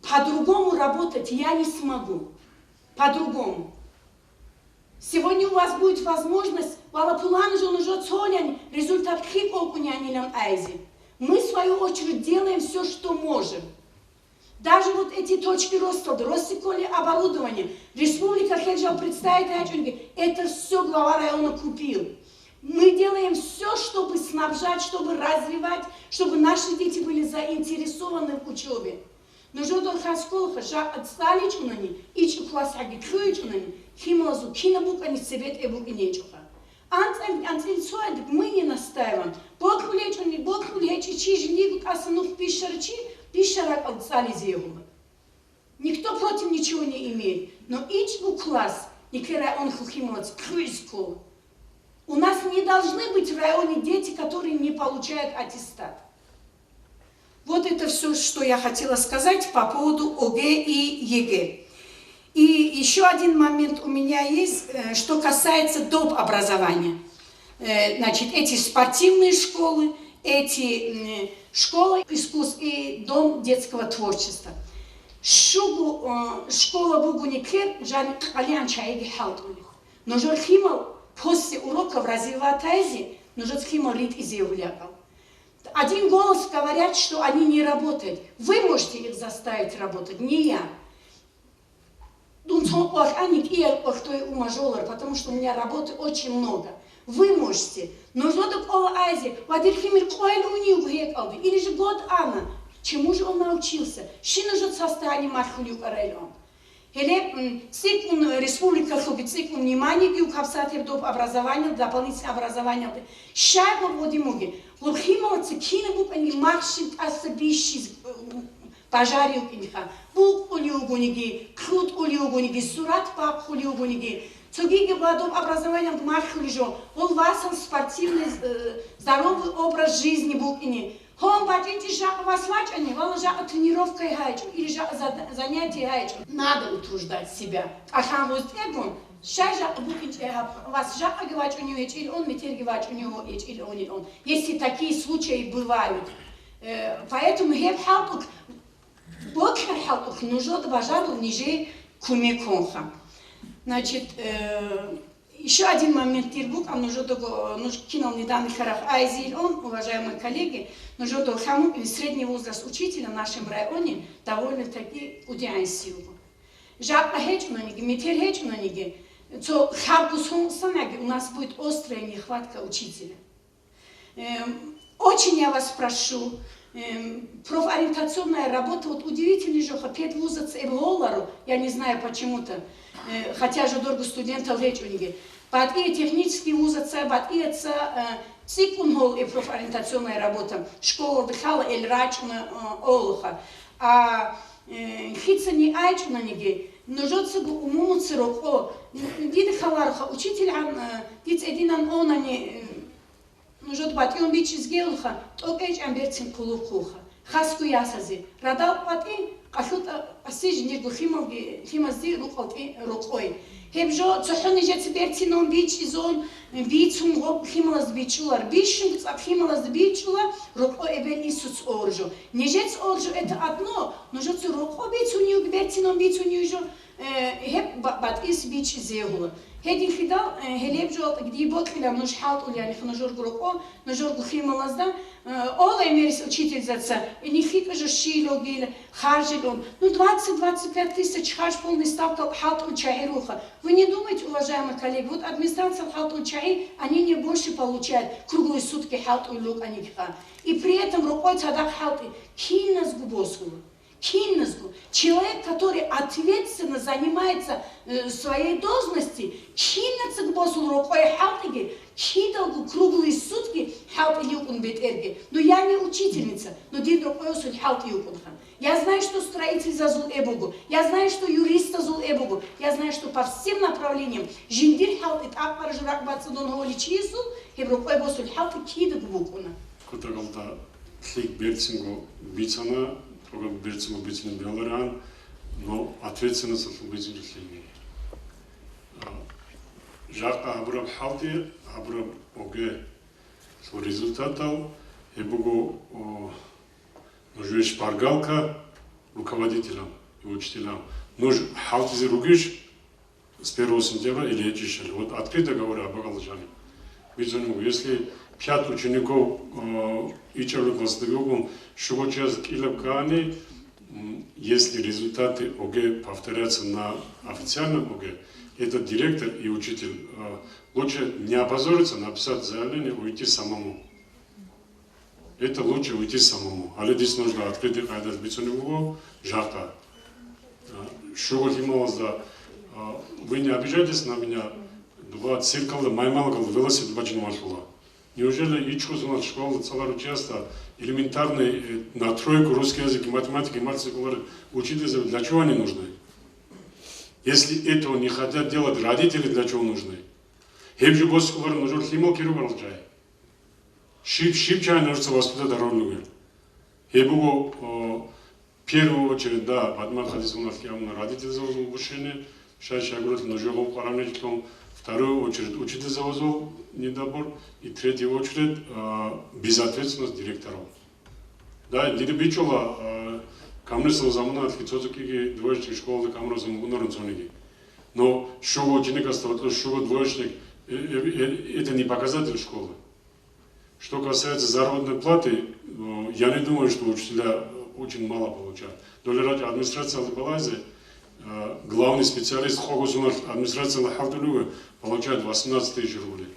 по-другому работать я не смогу. По-другому. Сегодня у вас будет возможность, результат мы, в свою очередь, делаем все, что можем. Даже вот эти точки роста, Россеколи оборудование, Республика Хеджал представит, это все глава района купил. Мы делаем все, чтобы снабжать, чтобы развивать, чтобы наши дети были заинтересованы в учебе. Но жодо хасколха жа отстали чунани, ич класс аги чунани, химлазу кинабукани себет эбукинечуха. Антильцоид мы не настаиваем. Бог хулечи, чижи, касанух пишарчи, пишарак отстали зеума. Никто против ничего не имеет. Но ич класс, никера он хухимлац, крыскол. У нас не должны быть в районе дети, которые не получают аттестат. Вот это все, что я хотела сказать по поводу ОГЭ и ЕГЭ. И еще один момент у меня есть, что касается доп. Образования. Значит, эти спортивные школы, эти школы искусств и дом детского творчества. Школа Бугуникер, Жан Калян Чаеги Халтулих. Но Жорхимал после уроков развивает тези, но Жорхимал рит изъявлял. Один голос говорят, что они не работают. Вы можете их заставить работать, не я. Потому что у меня работы очень много. Вы можете. Но что такое Азия? Вадирхимир Койл у него алды. Или же год Анна. Чему же он научился? Что нужно состояние Мархулю Карайлон? Или цикл республика Хубит, цикл внимания, и укапсатив доп. Образования, дополнительное образование. Шайба водимуги. Лухимовцы кинебук они маршит особищи пожарил инха. Бук улюбуниги, крут улюбуниги, сурат пап улюбуниги. Цугиги владом образования мархулижо. Он васал спортивный, здоровый образ жизни бук ини. Хом батинти жака васвач они, вала жака тренировкой хайчу или жака занятия хайчу. Надо утруждать себя. А хам воздвигун, шай жака букинч вас жака гевач у него или он метер гевач у него или он. Если такие случаи бывают. Поэтому хеп халтук, бокер халтук, нужно добавить ниже кумеконха. Значит, еще один момент Тирбук, нужно кинул недавний харах Айзиль, он, уважаемые коллеги, нужно до хаму средний возраст учителя в нашем районе довольно-таки удивительный. Жака хечунаниги, метер хечунаниги, то харкусун санаги, у нас будет острая нехватка учителя. Очень я вас прошу, профориентационная работа, вот удивительный же, опять вузац эволару, я не знаю почему-то, хотя же дорого студентов речь у них. Под и технический вузац, под и циклунхол и профориентационная работа, школа дыхала эль рачуна олуха, а хитца не айчуна неги, нужется бы умуму цирок, о, диды халарха, учитель диц эдинан он они, нужно бать, и он бич изгелуха, окейч амберцин кулухуха. Хаску ясази. Радал пати, кашут асиж ниргу химазди рукалти рукой. Хебжо цохони жец берцинон бич изон бицун гоб хималаз бичулар. Бишун цап хималаз бичула рукой эбен исуц оржо. Не жец оржо это одно, но жец рукой бицунью берцинон бицунью жо хеб бат ис бич зегула. Хедин хидал хелебжо где боткиля нуж халт уляни хножор гроко, ножор хималазда. Ола имеет учитель заца, и не хитро же шило гиле, харжилон. Ну 20-25 тысяч харж полный ставка халтун чаируха. Вы не думаете, уважаемые коллеги, вот администрация халтун чаи, они не больше получают круглые сутки халтун лук аникха. И при этом рукой цадак халты киннас губосгу. Киннасгу. Человек, который ответственно занимается своей должностью, киннаса губосу рукой халтыги, киндалгу круглые сутки халты юкун бетерги. Но я не учительница, но дин рукой суль халты юкунхан. Я знаю, что строитель зазул эбугу, я знаю, что юрист зазул эбугу, я знаю, что по всем направлениям жиндир халты так паражурак бацадон холи чису, и рукой босуль халты кидагу букуна. Кутагалда хлик берцингу бицана, тогда берцингу бицин беларан, но ответственность за бицин хлиги. Жака абраб халти, абраб оге со результатов, эбугу нужна шпаргалка руководителям и учителям. Нужно халти ругиш с 1 сентября или эчишель. Вот открыто говоря об Агалжане. Если 5 учеников ичару классовиком шуго час килоканы, если результаты ОГЭ повторяются на официальном ОГЭ, этот директор и учитель лучше не опозориться, написать заявление, уйти самому. Это лучше уйти самому. Але здесь нужно открытый кайдас бицуневого жарта. Шуго хималазда, вы не обижайтесь на меня, два циркалда, маймалкалда, велосипед бачин машула. Неужели ичкус у нас школа целару часто элементарный на тройку русский язык, математика и математика учителя, для чего они нужны? Если этого не хотят делать родители, для чего нужны? Хебжи боскулар нужен химал киру баралджай. Шипчай нужно воспитать роль. Хебуго в первую очередь, да, математика хадис у нас явно родители завозил обучение, сейчас говорят, нужно параметриком. Вторую очередь учитель завозил недобор, и третью очередь безответственность директоров. Да, диребичола камнесов заманат, хитцотуки двоечник школы камнесов мунорнцоники. Но шуго учеников, шуго двоечник, это не показатель школы. Что касается заработной платы, я не думаю, что учителя очень мало получают. Доля администрации Албалайзы, главный специалист Хогусунар администрации Лахавдулюга получает 18 тысяч рублей.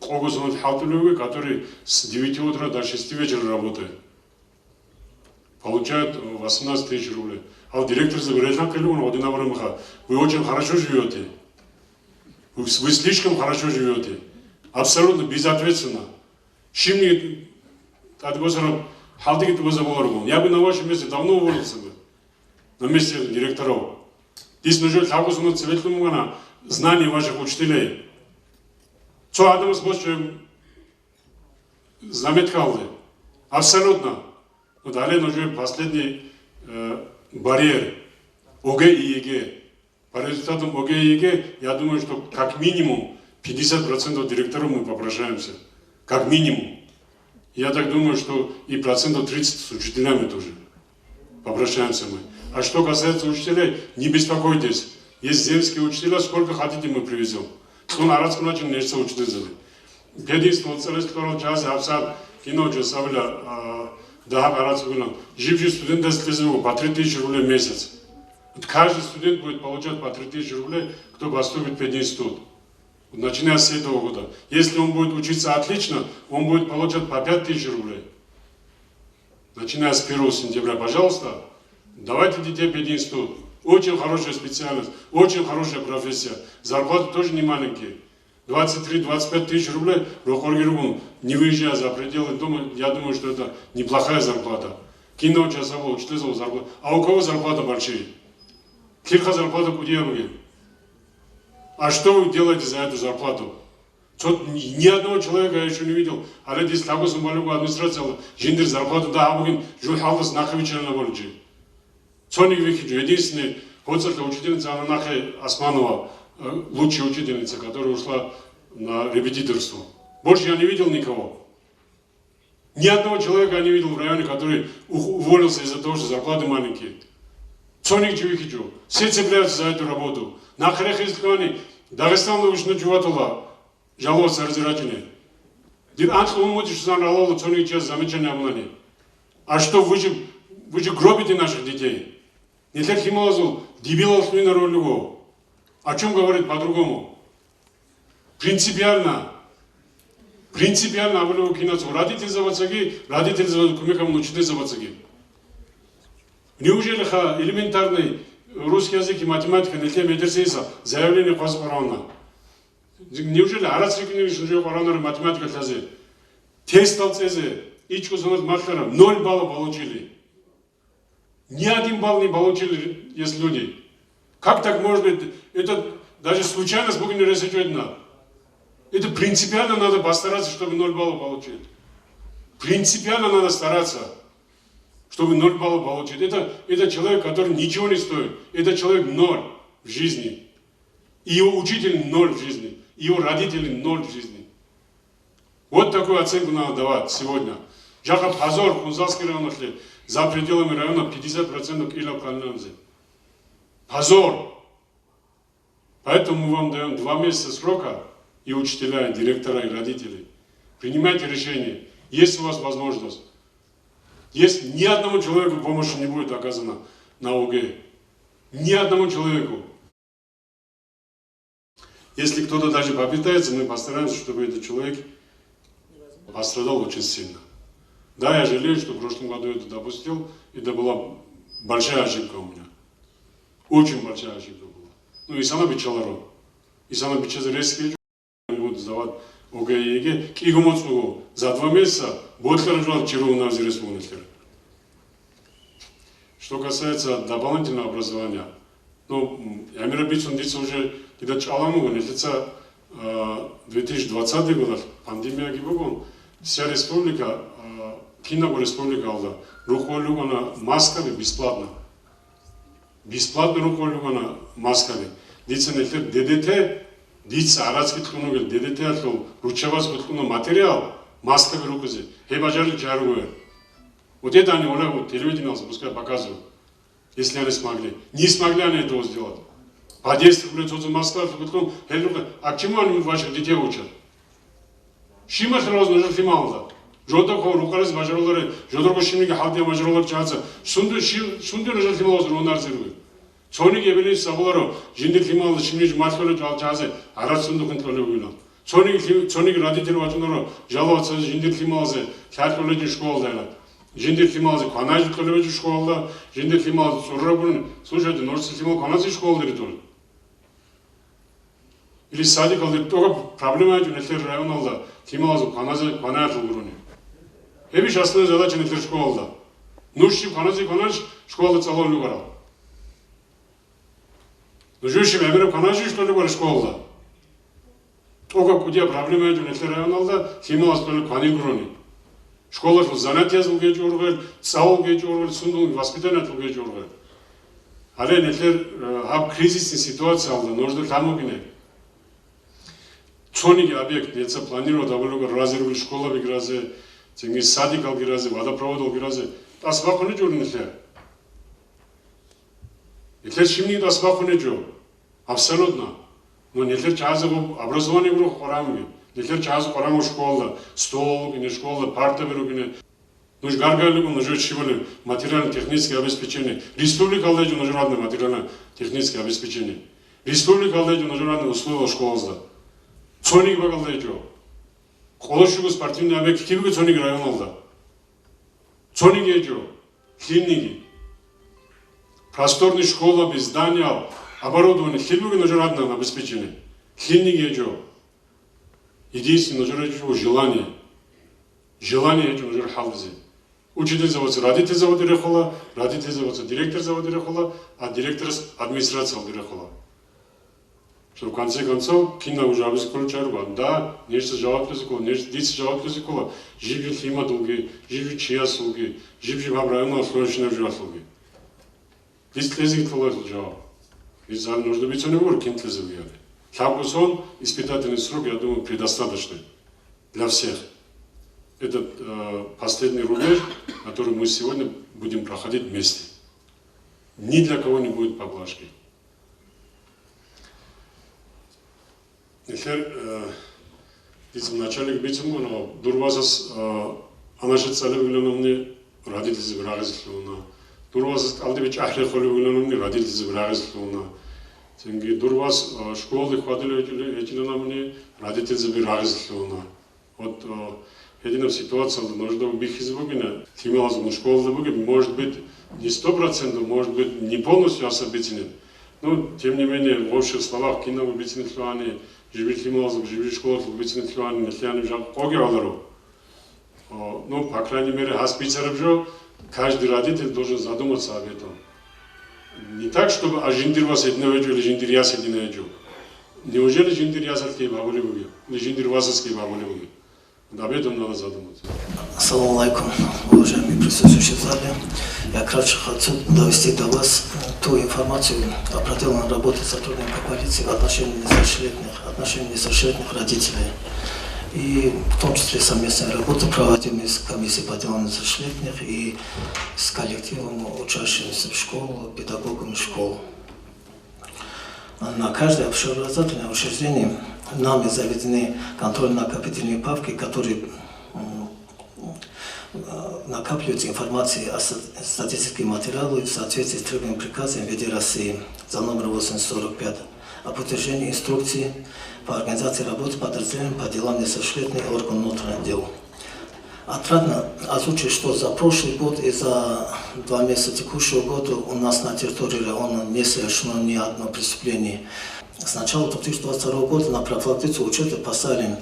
Когосонов Халтулевы, который с 9 утра до 6 вечера работает. Получают 18 тысяч рублей. А вот директор говорит, вы очень хорошо живете. Вы слишком хорошо живете. Абсолютно безответственно. Шимни, я бы на вашем месте давно уволился бы. На месте директоров. Здесь нужно знание ваших учителей. Что одному способом заметкал. Абсолютно. Но далее нужен последний барьер. ОГЭ и ЕГЭ. По результатам ОГЭ и ЕГЭ, я думаю, что как минимум 50% директоров мы попрощаемся. Как минимум. Я так думаю, что и процентов 30 с учителями тоже. Попрощаемся мы. А что касается учителей, не беспокойтесь. Есть земские учителя, сколько хотите мы привезем. Кто на арабском начале не учитель. Единственное, целый час, абсолютно кино, часовля, да, арабского. Живший студент по 3000 рублей в месяц. Каждый студент будет получать по 3000 рублей, кто поступит в пединститут. Начиная с этого года. Если он будет учиться отлично, он будет получать по 5000 рублей. Начиная с 1 сентября, пожалуйста, давайте детей в пединститут. Очень хорошая специальность, очень хорошая профессия. Зарплаты тоже не маленькие. 23-25 тысяч рублей, не выезжая за пределы дома, я думаю, что это неплохая зарплата. Кино часового, учителя зарплата. А у кого зарплата большие? Кирха зарплата куда вы? А что вы делаете за эту зарплату? Ни одного человека я еще не видел. А здесь такой малюку администрация, жендер зарплату, да, а вы жил халдас нахавича на волчи. Соник Вихиджу, единственный, учительница Ананахи Османова, лучшая учительница, которая ушла на репетиторство. Больше я не видел никого. Ни одного человека я не видел в районе, который уволился из-за того, что зарплаты маленькие. Соник Вихиджу, все цепляются за эту работу. На Хрехискане, Дагестан лучше чуватула, жаловаться раздирательные. А что вы же гробите наших детей? Не так хималазул, дебилов на роль. О чем говорит по-другому? Принципиально. Принципиально авлю кинацу. Родители заводцаги, родители заводцаги, кумекам учитель заводцаги. Неужели элементарный русский язык и математика не тем медресейса заявление Хасбарана? Неужели арабский математика тазе? Тест алцезе, ичку сонат махтара, 0 балла получили. Ни 1 балл не получили, есть люди. Как так может быть? Это даже случайность Бог не рассчитывает на. Это принципиально надо постараться, чтобы 0 баллов получить. Принципиально надо стараться, чтобы 0 баллов получить. Это человек, который ничего не стоит. Это человек 0 в жизни. И его учитель 0 в жизни. И его родители 0 в жизни. Вот такую оценку надо давать сегодня. Жаха позор, Хунзалский район, за пределами района 50% Илов Калинамзе. Позор! Поэтому мы вам даем 2 месяца срока, и учителя, и директора, и родители. Принимайте решение. Есть у вас возможность. Если ни одному человеку помощи не будет оказана на ОГЭ. Ни одному человеку. Если кто-то даже попытается, мы постараемся, чтобы этот человек пострадал очень сильно. Да, я жалею, что в прошлом году это допустил, и это была большая ошибка у меня. Очень большая ошибка была. Ну и сама бичаларом. И сама бичазарейский будут сдавать ОГЭ и ЕГЭ. Кигумоцу за 2 месяца будет хорошо чиру на республике. Что касается дополнительного образования, ну, я миробицун дица уже где-то чаламу, лица 2020 год, пандемия гибогон, вся республика, Кино республика алда, рухолюгана масками бесплатно. Бесплатно рухолюгана масками. Дица нехтер ДДТ, дица арабский ткунугел, ДДТ атл, ручеваз ткуну материал, масками рукузи, хебажали чаругуэр. Вот это они уже телевидение пускай показывают, если они смогли. Не смогли они этого сделать. По 10 рублей тот Москва, а к чему они ваших детей учат? Шима сразу нужно фималда. Жодоко рукарыз мажаролары, жодорго шимиге халдия мажаролар чаца. Шунду нужно фималда ронар зиргуй. Соник ебелись саболаро, жиндер фималда шимиж мажаролар чаца, арат сунду контролю гуйна. Цоник родители вачнора жаловаться жиндир хималзе калькулятор школда. Жиндир хималзе канажи колледж школда, жиндир хималзе суррабун слушайте, норс химал канази школда ритул. Или садик алды только проблема же нетер районалда хималзе канажи уровне. Эби шастная задача нетер школда. Нужши канаж школда цалолу гара. Нужши эмере канажи что ли гара школда. Только куда проблема же нетер районалда хималзе колледж канигрони. Школа что занятия зулге жургал, сауге жургал, сундул воспитание зулге жургал. Але нетер хаб кризисная ситуация алда, нужно там огне. Цониги объект неца планировал давлюга разервили школа бигразе, ценги садик алгиразе, водопровод алгиразе. Асбаку не жур нетер. Нетер шимни асбаку не жур. Абсолютно. Но нетер чазы образование было хорамги. Нетер чазы хораму школа, стол, гине школа, парта беру гине. Нужно гаргалику, нужно чивали материально-техническое обеспечение. Республика алдаджи нужно разное материально-техническое обеспечение. Республика алдаджи нужно разные условия школы. Цоник багалдаджи. Колошугу спортивный объект кибиги цоник район алда. Цоник еджи. Клиники. Просторная школа без здания, оборудование. Кибиги нужно разное обеспечение. Клиники еджи. Единственное нужно желание. Желание еджи нужно халдзе. Учитель заводится, родитель завод дирекола, родитель заводится, директор завод дирекола, а директор администрация дирекола. Что в конце концов, кино уже обескует чарба. Да, нечто жавап языково, нечто дичь жавап языково, живи хима долги, живи чья слуги, живи вам района срочно жива слуги. Дичь язык толает жавап. Ведь за нужно быть не вор, кинт язык яды. Хабусон испытательный срок, я думаю, предостаточный для всех. Этот последний рубеж, который мы сегодня будем проходить вместе. Ни для кого не будет поблажки. Ехер, в начале битвы, но дурвазас, анашет цали выглянули, родители забирали слуна. Дурвазас, алдевич ахле холи выглянули, родители забирали слуна. Тенги дурваз школы хватили эти нам родители забирали слуна. Вот единая ситуация, нужно убить из Бугина, химиалзом школы Бугина, может быть не 100%, может быть не полностью особителен. Но тем не менее, в общих словах, кино убийственных слуани, живи химиалзом, живи школы убийственных слуани, если они уже огралару. Ну, по крайней мере, аспицеров каждый родитель должен задуматься об этом. Не так, чтобы жиндир вас единоведжу или жиндир яс единоведжу. Неужели жиндир ясарские бабули Буги, или жиндир васарские бабули Буги? Об этом надо задуматься. Ассаламу алейкум, уважаемые присутствующие в зале. Я кратко хочу довести до вас ту информацию о проделанной работе сотрудников полиции в отношении несовершеннолетних родителей. И в том числе совместная работа, проводимая с комиссией по делам несовершеннолетних и с коллективом, учащимися в школу, педагогами школ. На каждое общеобразовательное учреждение нами заведены контрольно-накопительные папки, которые накапливаются информацией о статистических материалах в соответствии с требованиями приказа МВД России за номером 845 об утверждении инструкции по организации работы подразделением по делам несовершеннолетних органов внутренних дел. Отрадно озвучить, что за прошлый год и за 2 месяца текущего года у нас на территории района не совершено ни одно преступление. С начала 2022 года на профилактику учета поставили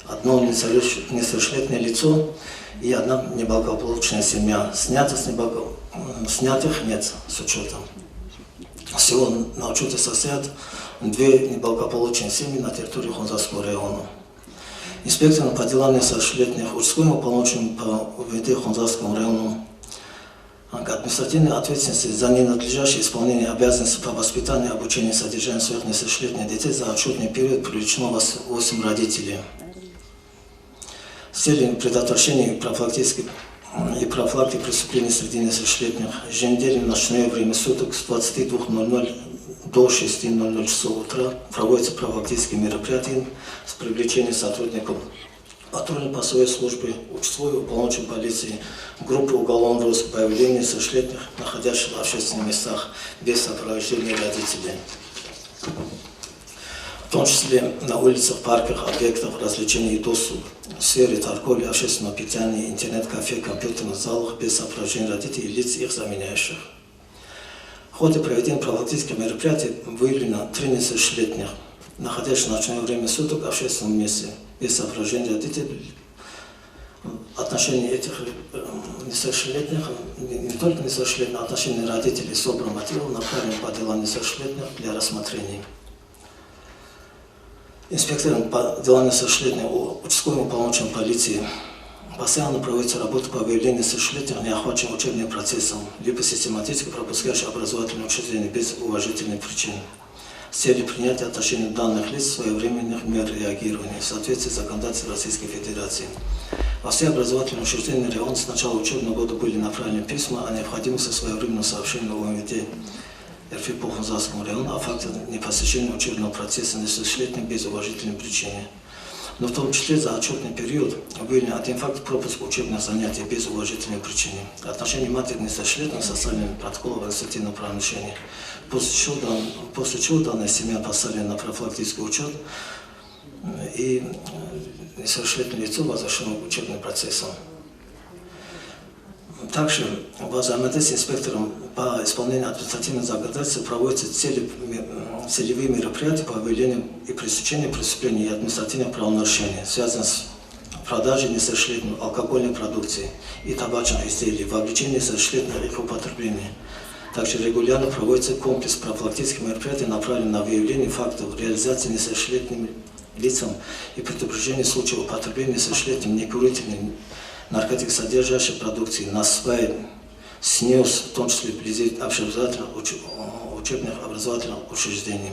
одно несовершеннолетнее лицо и одна неблагополучная семья. Снятых нет с учетом. Всего на учете состоят 2 неблагополучные семьи на территории Хунзарского района. Инспектором по делам несовершеннолетних участковым уполномоченным по УВД Хунзарскому району к административной ответственности за ненадлежащее исполнение обязанностей по воспитанию и обучению и содержанию своих несовершеннолетних детей за отчетный период привлечено 8 родителей. С целью предотвращения и профилактики преступлений среди несовершеннолетних еженедельно в ночное время суток с 22:00 до 6:00 часов утра проводятся профилактические мероприятия с привлечением сотрудников патрульно-постовой службы, участковой уполномоченной полиции, группы уголовного розыска по выявлению несовершеннолетних, находящихся в общественных местах без сопровождения родителей. том числе на улицах, парках, объектах развлечений и доступ в сфере торговли, общественного питания, интернет-кафе, компьютерных залах без сопровождения родителей и лиц их заменяющих. В ходе проведения профилактических мероприятий выявлено 3 несовершеннолетних, находящихся в ночное время суток в общественном месте без сопровождения родителей. Отношения этих несовершеннолетних, не только несовершеннолетних, а отношения родителей с собранным мотивом направлены по делам несовершеннолетних для рассмотрения. Инспектором по делам несовершеннолетних участковым уполномоченным полиции постоянно проводится работа по выявлению несовершеннолетних, не охваченных учебным процессом, либо систематически пропускающих образовательные учреждения без уважительных причин, с целью принятия отношений данных лиц своевременных мер реагирования в соответствии с законодательством Российской Федерации. Во все образовательные учреждения района с начала учебного года были направлены письма о необходимости своевременного сообщения УМВД РФ по Хунзарскому району о факте непосещения учебного процесса несовершеннолетних без уважительной причины. Но в том числе за отчетный период выявлен 1 факт пропуска учебных занятий без уважительной причины. Отношение матери несовершеннолетних составлено протокол об административном правонарушении, после чего данная семья поставлена на профилактический учет, и несовершеннолетнее лицо возвращено к учебным процессам. Также во взаимодействии с инспектором по исполнению административного законодательства проводятся целевые мероприятия по выявлению и пресечению преступлений и административных правонарушений, связанных с продажей несовершеннолетней алкогольной продукции и табачных изделий, вовлечение несовершеннолетних в их употребление. Также регулярно проводится комплекс профилактических мероприятий, направленных на выявление фактов реализации несовершеннолетним лицам и предупреждение случаев употребления несовершеннолетним некурительной наркотикосодержащей продукции на свай, снес, в том числе вблизи общеобразовательных учебных образовательных учреждений.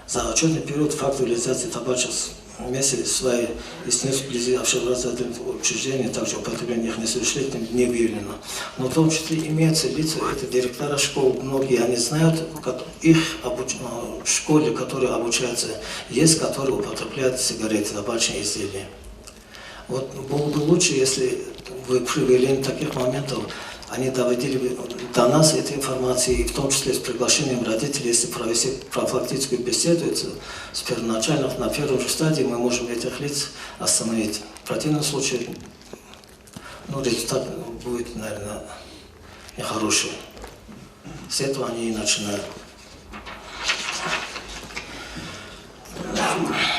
За отчетный период факт реализации табачных смесей свай и снес вблизи общеобразовательных учреждений, также употребление их несовершеннолетним не выявлено. Но в том числе имеются лица, это директора школ, многие они знают, их в школе, которые обучаются, есть, которые употребляют сигареты, табачные изделия. Вот было бы лучше, если вы при выявлении таких моментов они доводили бы до нас эту информацию, и в том числе с приглашением родителей, если провести профилактическую беседу, с первоначальных, на первом же стадии мы можем этих лиц остановить. В противном случае, результат будет, наверное, нехороший. С этого они и начинают.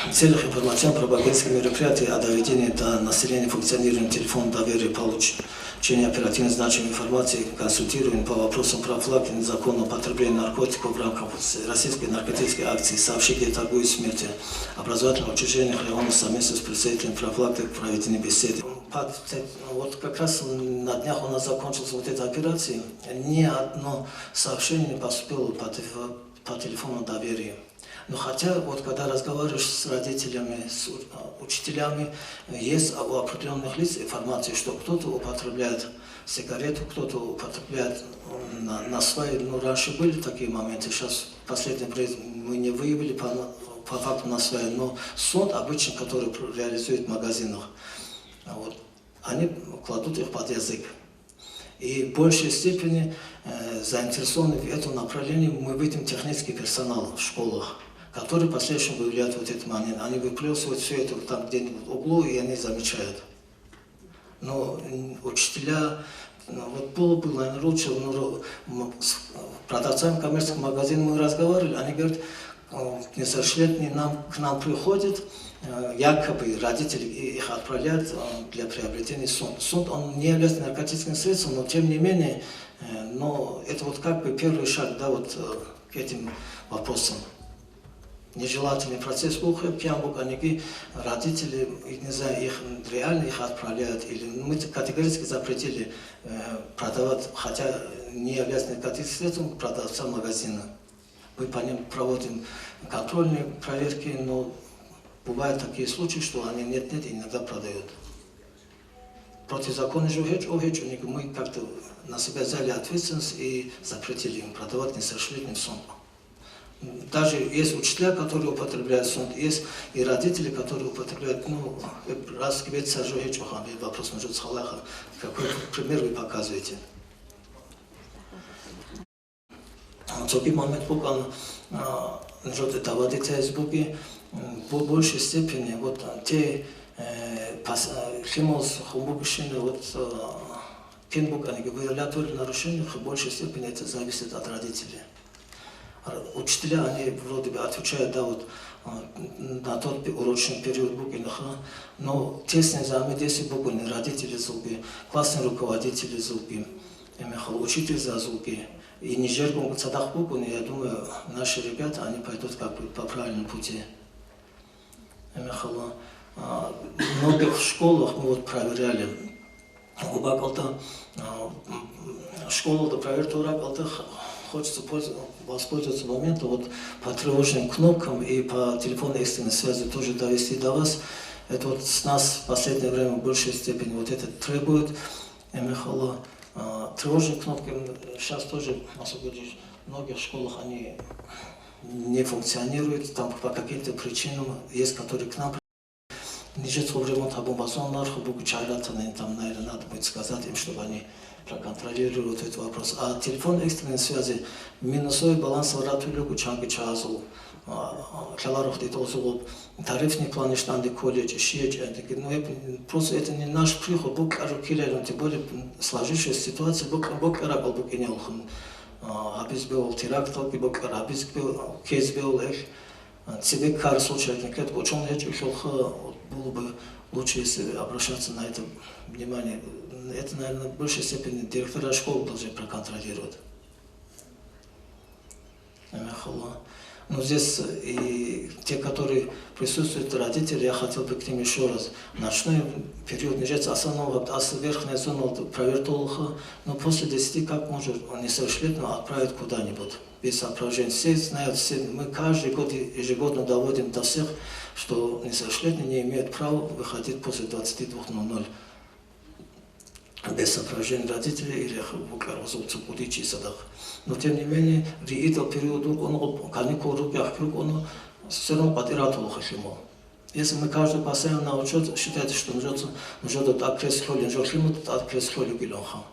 В целях информационно-пропагандистских мероприятий о доведении до населения функционирования телефона доверия, получения оперативно значимой информации, консультирования по вопросам профилактики незаконного потребления наркотиков в рамках российской наркотической акции «Сообщи, где торгуют смерти» образовательных учреждений района совместно с представителями профилактики проведены беседы. Вот как раз на днях у нас закончилась вот эта операция, ни одно сообщение не поступило по телефону доверия. Но хотя, вот когда разговариваешь с родителями, с учителями, есть у определенных лиц информация, что кто-то употребляет сигарету, кто-то употребляет на свои, раньше были такие моменты, сейчас последний мы не выявили по факту на свои, но сон обычно, который реализует в магазинах, вот, они кладут их под язык. И в большей степени заинтересованы в этом направлении мы видим технический персонал в школах, которые в последующем выявляют вот этот момент. Они выплескивают все это там где-нибудь в углу, и они замечают. Но учителя, вот было бы, наверное, лучше, с продавцами коммерческих магазинов мы разговаривали, они говорят, несовершеннолетние к нам приходят, якобы родители их отправляют для приобретения сунд. Сунд, он не является наркотическим средством, но тем не менее, это вот как бы первый шаг, да, вот к этим вопросам. Нежелательный процесс пьянок, они родители, не знаю, их реально их отправляют, или мы категорически запретили продавать, хотя не является наркотическим средством, продавцам магазина. Мы по ним проводим контрольные проверки, но бывают такие случаи, что они нет-нет иногда продают. Противозаконный же мы как-то на себя взяли ответственность и запретили им продавать несовершеннолетним сунд. Даже есть учителя, которые употребляют сунд, есть и родители, которые употребляют, раз к вопрос может схалаха, какой пример вы показываете? цоки момент покан жодет авадиция избуги в большей степени вот те химос хумбукшины вот кенбук они выявляют нарушения в большей степени это зависит от родителей. Учителя они вроде бы отвечают да вот на тот урочный период букинаха, но тесное взаимодействие букины родители зубы, классные руководители зубы, учитель за зубы. И не жертвуем цадах букуны, я думаю, наши ребята, они пойдут как бы по правильному пути. В многих школах мы вот проверяли, школа проверяет хочется воспользоваться моментом вот по тревожным кнопкам и по телефонной экстренной связи тоже довести до вас. Это вот с нас в последнее время в большей степени вот это требует. Тревожные кнопки сейчас тоже, особенно в многих школах, они не функционируют, там по каким-то причинам есть, которые к нам приезжают во время табумбазонlar, там, наверное, надо будет сказать им, чтобы они проконтролируют этот вопрос. А телефон экстренной связи, минусовой баланс вратулюку чанги чазу, тарифный план штанды колледж, просто это не наш приход, Бог кажу тем более сложившаяся ситуация, Бог рабал Бог и не олхан. Абис был теракт, Бог абис был кейс был тебе кар случайно клетку, очень было бы лучше, если обращаться на это внимание. Это, наверное, в большей степени директора школы должны проконтролировать. Но здесь и те, которые присутствуют, родители, я хотел бы к ним еще раз. Ночной период, не ждать основного, верхняя зона провернула, но после 10 как может несовершеннолетнего отправить куда-нибудь. Без сопровождения. Все знают, мы каждый год ежегодно доводим до всех, что несовершеннолетние не имеют права выходить после 22:00 без сопровождения родителей или в садах. Но тем не менее, в этот период он каникулы он все равно потерял хахимо. Если мы каждый постоянно на учет считает, что нужно открестроли, нужно открестроли гилонха.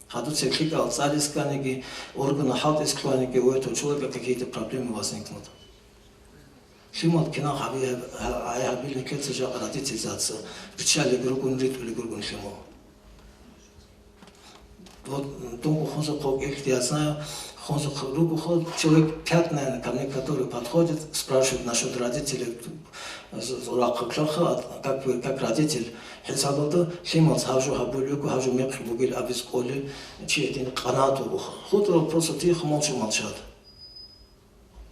Хадут секлика, царисканики, органы халтисканики, у этого человека какие-то проблемы возникнут. Химот кино хабилникет же родительница, печали гругун рит или гругун химо. Вот думаю, я знаю, человек 5, наверное, ко мне, который подходит, спрашивает насчет родителей, как родитель. Хисабалда, химот хажу хабулюку, хажу мекх бугил абисколи, чьи-то канату. Хутро просто тихо молчат.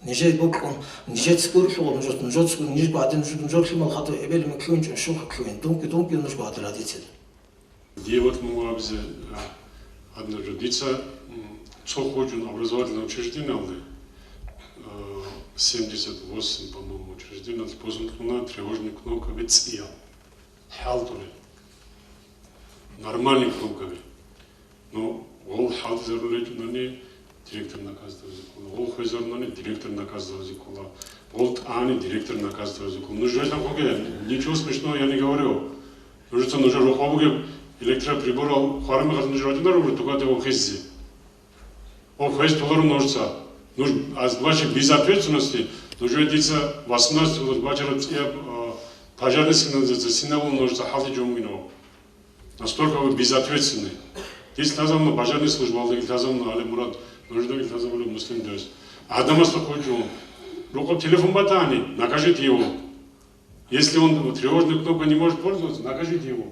Нижет бок он, нижет скурки он, нижет скурки, нижет один нижет химал хату, эбели мы клюнчим, шуха клюн, думки нужно от родителей. Девот муабзе. Одна жудица, Цоходжун образовательное учреждение, 78, по-моему, учреждение, позвонила тревожная кнопка «Веция», «Халтули», нормальная кнопка. Но ол халтизарулечу на ней директор наказывал языку, ол хозяин на ней директор наказывал языку, ол ани директор наказывал языку. Ну же там ничего смешного я не говорю. Нужно руховуге электроприбор харами хатнижратина рубры тугат его хеззи. Он хез толору ножца. Аз вашей безответственности нужно деться 18 вечера пожарный сигнализация сигнал ножца халти джумино. Настолько вы безответственны. Здесь тазамно пожарная служба алды тазамно али мурат нужно ли тазамно муслим дёс. Адамаста хочу. Рукой телефон батани, накажите его. Если он тревожной кнопкой не может пользоваться, накажите его.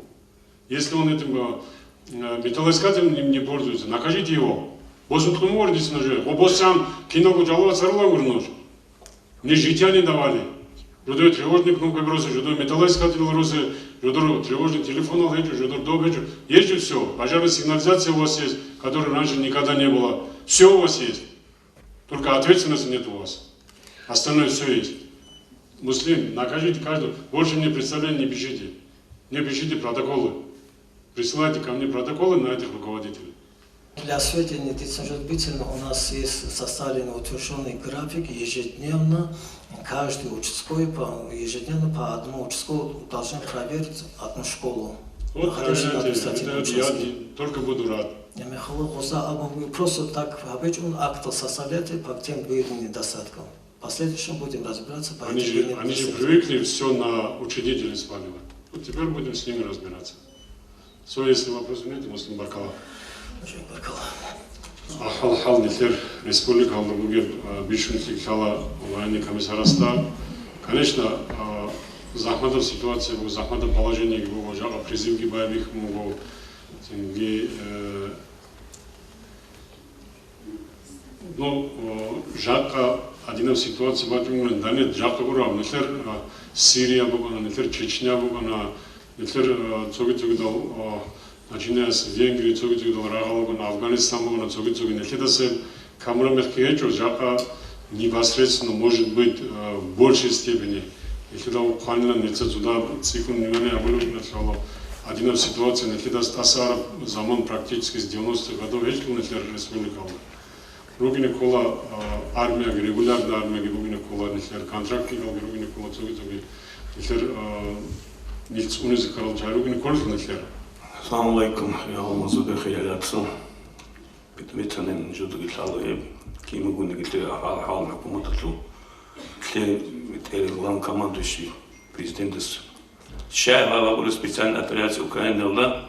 Если он этим металлоискателем не пользуется, накажите его. Босс мордис ножи. Обоссам кино жалова царла урнож. Мне житья не давали. Жудой тревожный кнопкой бросил, жудой металлоискатель бросил, жудой тревожный телефон алечу, жудой добечу. Есть же все. Пожарная сигнализация у вас есть, которой раньше никогда не было. Все у вас есть. Только ответственности нет у вас. Остальное все есть. Муслим, накажите каждого. Больше мне представления не пишите. Не пишите протоколы. Присылайте ко мне протоколы на этих руководителей. Для сведения, действительно, у нас есть составленный утвержденный график ежедневно. Каждый участковый ежедневно по одному участковому должен проверить одну школу. Вот, я только буду рад. Просто так обычно акт составляет по тем двум недостаткам. В последующем будем разбираться по Они же привыкли все на учредителей сваливать. Вот теперь будем с ними разбираться. Все, если вопросов нет, Муслим Баркала. Ахал нетер республика Алдабуге бишунтик хала военный комиссараста. Конечно, захматов ситуация, захматов положение, призывки боевых могут ну, жарко один ситуация, батюмун, да нет, жарко гура, нетер Сирия бугана, нетер Чечня бугана, нетер цогитогидал, начиная с Венгрии, цогитогидал Рагалогана, Афганистан бугана, цогитогидал, нетер се камрамехкиечо, жарко непосредственно может быть в большей степени, нетер ухвалена, нетер сюда цикл внимания оболюб начало. Один ситуация, нетер асара заман практически с 90-х годов, есть ли нетер республика. Ругине кола армия, регулярная армия, ругине кола нетер контракт, ругине кола цогитоги, нетер ниц унизикарал чай, ругине кола нетер. Assalamu alaikum, я вам задыхаю яляцу. Питомицанен жудуги талуе, кимугуни гите ахал на кумататлу. Кле главный командующий президентес. Шай вава специальная операция Украины была.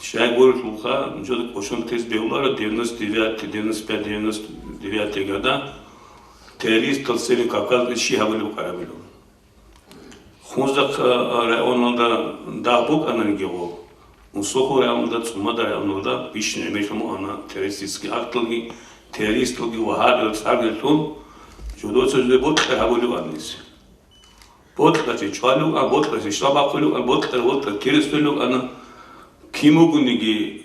Шай город Луха, жудуг пошон тест беулара 99 года. Террорист Толсели Кавказ Шихавали Укаявили. Хунзак районында дабук анангево. Усоху районында цумада районында бишне мешому ана террористический актлги, террористлги вахабил саргелтун. Жудоцузле ботка хавали ваннис. Ботка чичвалу, а ботка чишлабакулу, а ботка террористлу ана кимугуниги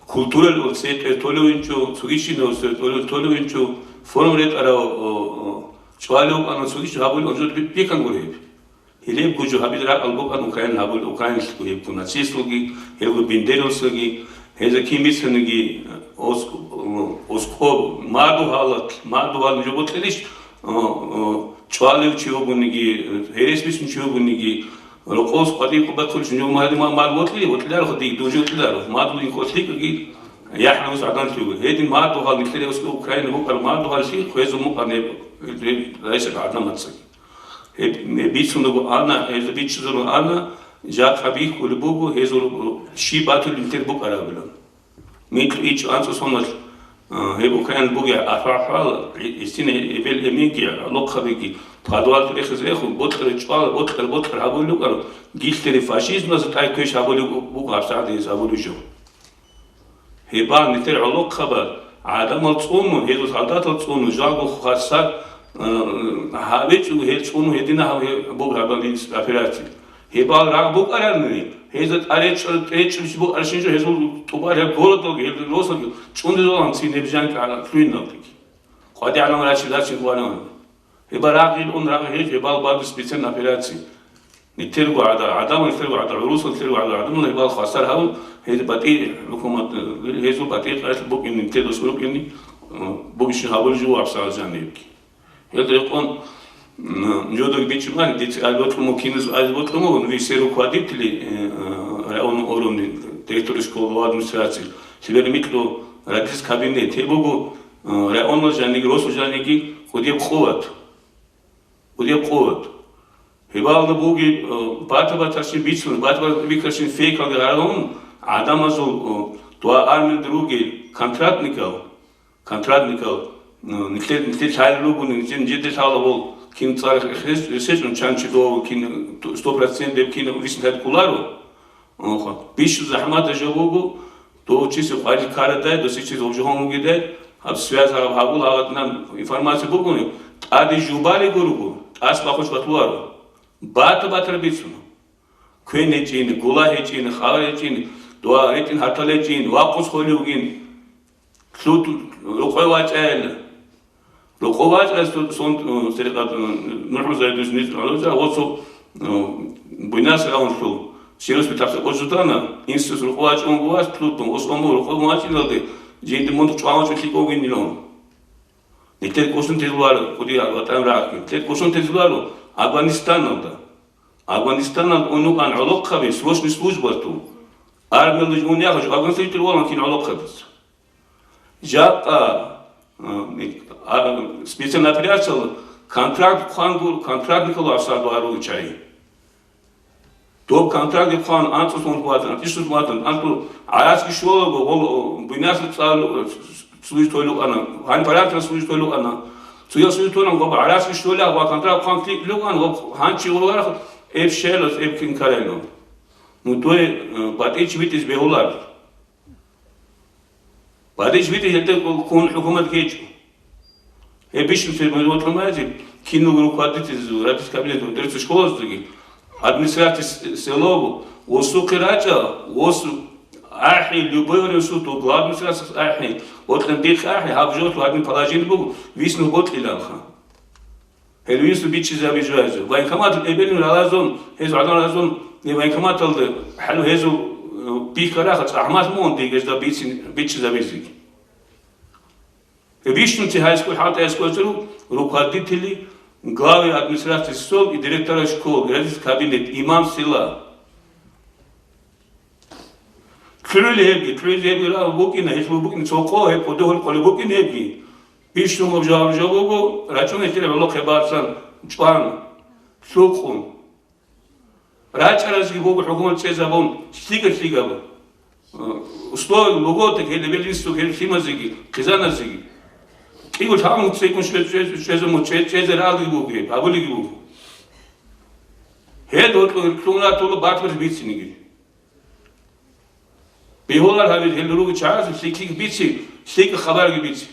культурал отсет толюинчу, сугишино отсет толюинчу формулет арао чвалу ана сугиш хавали онжот бипекан горе. Хилеб гужу хабидра албок ан Украин хавали украинскую ебку нацистлги, хелгу биндеровслги, хеза кимисханиги оско маду халат жуботлиш чвалу чиобуниги хересбисн чиобуниги Рокос пати кубатул жню мали малботли отлар ходи дужутлар маду инкослики яхнус адантлу хедин маду хал никлеус Украина букар маду халси хезуму ане райс адаматс бицуну ана ez бицуну ана жак хаби кулбугу хезур шибатул интербук арабилон мит ич ансосонал he Ukraina буге афахал истине эбел эмигия локхабики Падуал прехезеху ботхер чвал ботхер хабулу кар гистери фашизм за тай көш хабулу бугапсади хабулу жо хеба нитер алок хаба адам алцум хезу солдат алцум жагу хасса хавечу хечуну хедина бугабалис операции хеба рагбу карани хезат ареч бу аршинжо хезу тубар городо хезу росо чундо анси небжан кара флуиннотик ходи алам рачидачи гуано هبا راقي الأون راقي هيك هبا الباب سبيتين أبيراتي نترجو على عدم نترجو على الروس نترجو على عدم هبا الخسارة هون هيد باتي حكومة هيزو باتي قالت بوك إن نترجو سلوك إني بوكش هقول جو أبصار جانبك هيد يكون نجودك بيتشمان ديت ألبوت ممكنز ألبوت مو نفيسيرو قاديت لي رأون أورون دكتور شكول وادمستراتي سبب مثلو رئيس كابينة هبوغو رأون جانيك روس جانيكي وديب قوت هبال نبوغي باتشين بيتشون باتشين فيك على عدم أزو توا أرمن دروغي контрактников نكتير شايلوغو نكتير جدي شايلوغو كين صار ريسيرش чанчи до кин 100% деп кин виснет кулару биш захмат жовугу то чиси хали карадай до сичи зожхомугиде об связь хабул агатнан информация бугуни ади жубали гуругу ас бахош батуару батр бицуну квенечин гулахечин хавечин дуа ретин хаталечин вақус холиугин сут лоқовачэл сон серикат нормазайдус нит алоза осо буйнас рауншу сервис питапса ожутана институт лоқовач онгуас плутон осомо лоқовачилде gente muito chama de fico ouvindo não. E ter costume de luar, podia até raak. Ter costume de luar, Afganistan não dá. Afganistan não no kan alok khabe, slosh ni sluj bartu. армелж уния хоч агнситил волан кин алоқадс жақа специальная операция контракт хангул контракт никола асадуару чай топ контракт хан антус ватан исус ватан анту аяски шоло ол бинас цал суис тойлу ана хан паратра суис тойлу ана суя суис тойлу го аяски шола ва контракт хан клик луган го хан чиолар эфшелос эфкин карено ну той патич витис беулар патич витис это кон хукумат кеч эбишн фермот ромази кино группадит радис кабинет дерс школа сдги администрация село осу кирача осу ахи любой ресурс то главный администрация ахи вот там дих ахи хавжот ладно положили бу висну готлиланха Helvinsu biçi zabijazı. Vaykamat ebelin razon, hezu adan razon, ne vaykamat aldı. Halu hezu bikarahat ahmat mon diye da biçi zabizik. Bişnun ti high school hatta eskolu rukhaditili glavi administrativ stol i direktora škol, gradis kabinet imam sila. Kröli la bukin, hezu bukin soko hep odohol kolu bukin hepi. Bişnun objavu raçon etire velo khabarsan çpan sokun. Raçaras gibi bu hükümet sezabon stiga bu. Usto logo tek helbelistu helfimazigi, kızanazigi. İyi tamam sekun şezemu çezer aldı bu gibi, abuli gibi. He dot kluna tolu batır bitsin gibi. Beholar haber heluru çağız siklik bitsin, siklik haber gibi bitsin.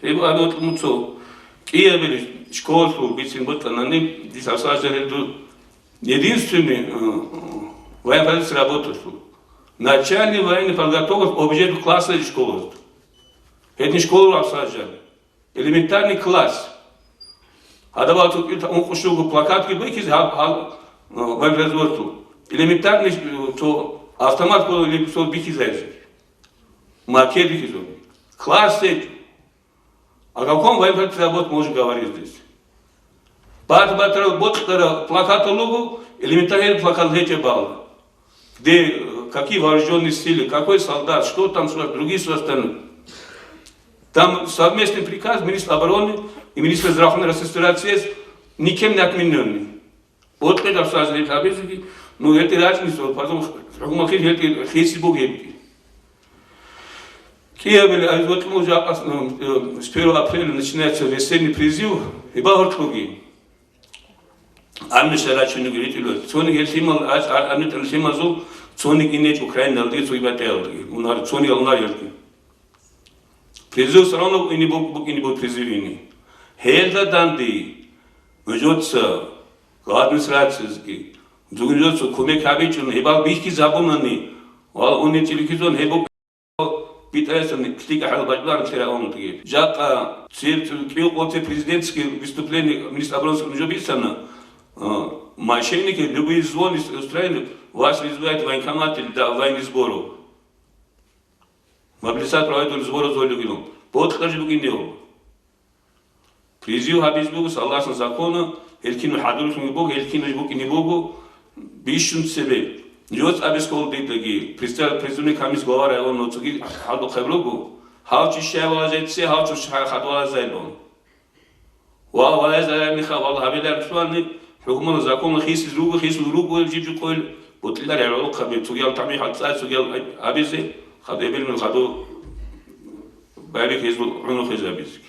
Sebu adot mutso. İyi bir şkolu bitsin butlananım disasajları единственный военно-полицейский работает. Начальный военной подготовки объект класса школы. Это не школа обсажали. Элементарный класс. А давай тут он кушал плакат кибыкиз военно-разверту. Элементарный то автомат был или то бикизайз. Макет бикизо. Класс это. О каком военно-полицейском работе можно говорить здесь? Батра плакат лугу, элементарный плакат лечи бал. Где какие вооруженные силы, какой солдат, что там, другие все остальные. Там совместный приказ министра обороны и министра здравоохранения Российской Федерации никем не отмененный. Вот это обсуждали табизики, но это разница, потом хумахи это хейсибук ебки. Киеве, вот мы уже с 1 апреля начинается весенний призыв, и багортлуги. Амни шарачуни гритило. Цони гельсимал амни телсимазу цони кинеч Украина алды суйбател. Унар цони алнар ялки. Призыв все равно и не будет призывini. Хелда данди вожотса администрации. Дугнёцу комек хабичун хебал бихки забунани. Вал уни телевизион хебо питается стика халбаджлар тираон тиге. Жака цирк киоте президентские выступления министра обороны Жобисана. Мошенники, любые звоны устраивают, вас вызывают в военкомат или до военных сборов. Мобилизация проводит сборы за людям. Подхожу к нему. Призыв Хабизбугу, согласно закону, Элькину Хадурусу Богу, Элькину Богу не Богу, бишун себе. Жёс обескол дейтаги, призывник Хамис говоря, он отцуги Хаду Хевругу, хавчи шевалазетсе, хавчи хадуалазайлон. Валазай Миха, Валхабидар Псуани, حكومة زاكون خيس الروق والجيب يقول بطلع يعلق خبي تجيال تعمي حتى تجيال أبيزه خد يبين من خدو بعدك يزول عنو خيز أبيزك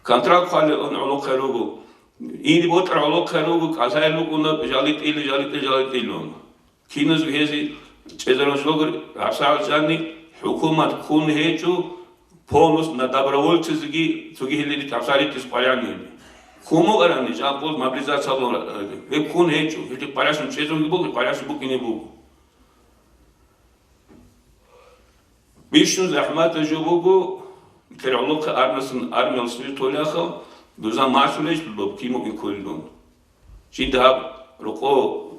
كونتراكت خال علق خروجو إني بوتر علق خروجو عزاي لوكونا جاليت إلون كينز بهذه تجدرون شغل عسال جاني حكومة تكون هيجو بونس ندبرول تزجي هلي تعسالي تسبايعني Кому арани, жабол мобилизация была. Вы кун хечу, эти паряшн чезон гибуг, паряшн буки не буг. Бишнуз Ахмата жобугу, тераллока арнасын армиял свир толяха, дузан масулеш лоб киму инколидон. Чинда роко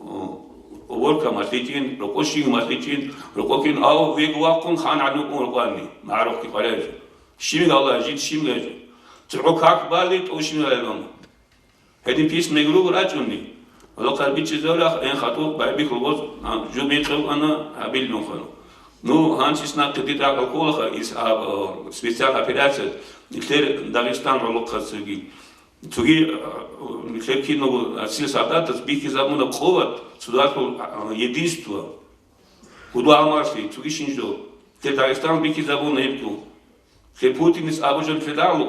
оворка масличин, роко шиг масличин, роко кин ау вегуакун хан аднукун рокани, мароки паряж. Шимиг Аллах жит шимиг. Црокак балит ошималон. Hedin pis megru raçuni. Local beaches are en khatu by big was jubi khana habil no khano. No hansis na tedit alcohol is a special operation. Nikler Dagestan rolokasgi. Tugi nikler kino asil sadat das big zamuna khovat sudato единство. Куда амарси туги шинжо. Те Дагестан биг замuna епку. Те Путин is абожен федал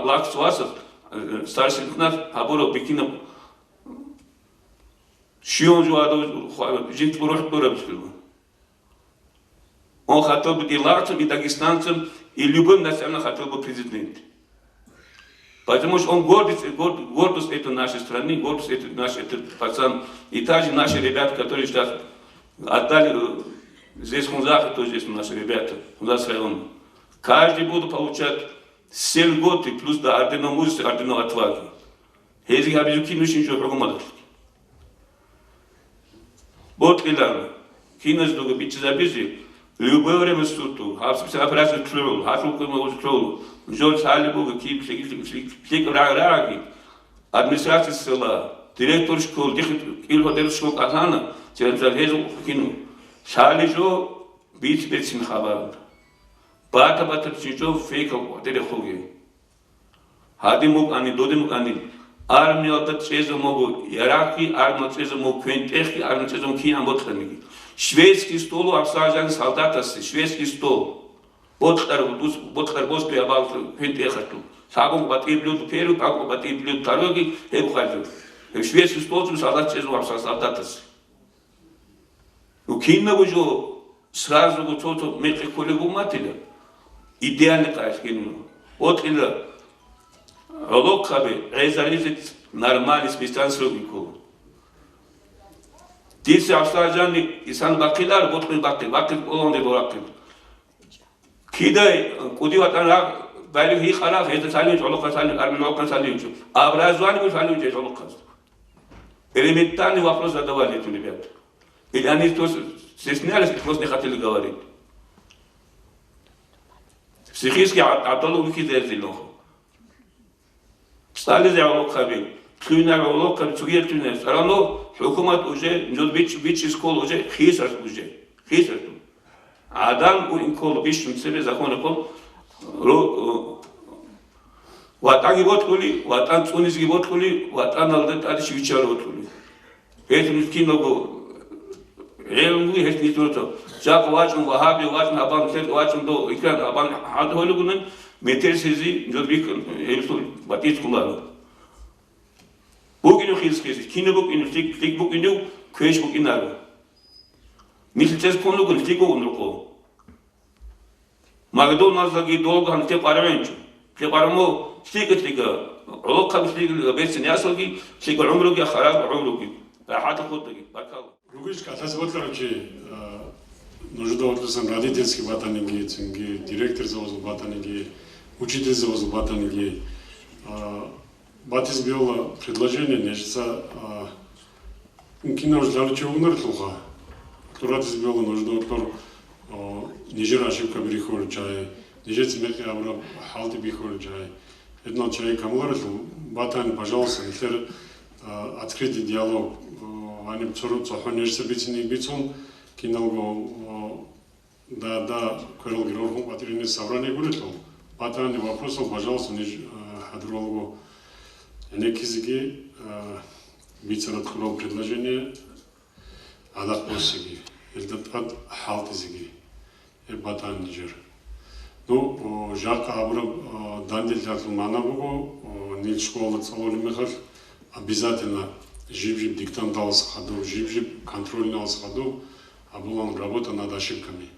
лакс васат старший лейтенант аборо бикина Шион жуадо жинт бурох бурабскил. Он хотел быть и ларцем, и дагестанцем, и любым национальным хотел бы президент. Потому что он гордость этой нашей страны, гордость этот пацан, и также наши ребята, которые сейчас отдали, здесь Хунзах, тоже здесь наши ребята, Хунзас район. Каждый будет получать 7 год и плюс до ордена мужества, ордена отваги. Эти габизуки нужно еще программировать. Вот илана. Кинес дуга бичи забизи. Любое время стуту. Хався операцию трул. Хату кому трул. Жол сали буга кип клик раги. Администрация села. Директор школ. Илходер школ атана. Централизу кину. Сали жо бич бетсин хабар. Бата чичо фейка телехоги. Хади мук ани доди мук ани. Армия да цезо могу Ираки, армия цезо могу Квентехи, армия цезо могу Киамботханги. Шведский стол, абсолютно солдатасы, шведский стол. Ботхар боску я бал Квентехату. Сагом бати блюд перу, пагом бати блюд тароги, хебхаджу. Шведский стол, солдат цезо абсолютно солдатасы. У Кинна бужо сразу вот то метрик коллегу матиля. Идеально кайфкину. Вот или Ролокхабе резализит нормальный специальный логику. Диси австралияни исан бакилар ботхи бакил олонде боракил. Кидай кудиватана бали хихара хета салин ролокха салин арминокан салин. Образование салин ролокха. Элементарный вопрос задавали эти ребята. Или они стеснялись, просто не хотели говорить. Психически отдало выкидывать. Стали за Ролокхаби, Клюна Ролокхаби, Цугер Клюнес. Рано хукумат уже, бич школ уже, хисар уже. Адам у инкол бишн себе закон кол. Ватаги боткули, ватан цунизги боткули, ватан алдет ади швичар боткули. Этим киного Релуги хет не то. Жак вачун вахаби вачун абан сет вачун до икран абан хад холугунен метерсизи жодбик элсу батис кулар. Бugün хискес кинобук ин фликбук ин квешбук инар. Мислтес конлугун флико унруко. Макдоналдсги долго ханте парамент. Те парамо фликетига ролокхаб флига бесен ясоги флига умруги хараб умруги. Рахат хотги бакал. Другиш катазботларчи нужда отлсан родительский батанинги, цинги, директор завозу батанинги, учитель завозу батанинги. Батис было предложение нечто кино ждали чего умерло. Туратис было нужда отпор нижера ошибка брихор чай, нижец мелки абра халти брихор чай. Одно чай камларил батан, пожалуйста, нехер открытый диалог. Они цохонешься бицни бицон киналго да корел герой материальное собрание будет то. Батан вопросов, пожалуйста, не хадролго некизги бицарат корел предложение адак посиги. Эльдат ад халтизги. Батан нижер. Ну жарко абра дандил татл манабуго нил школа цалоли мехар обязательно жив диктант алыс ходу, жив контрольный алыс ходу, а была работа над ошибками.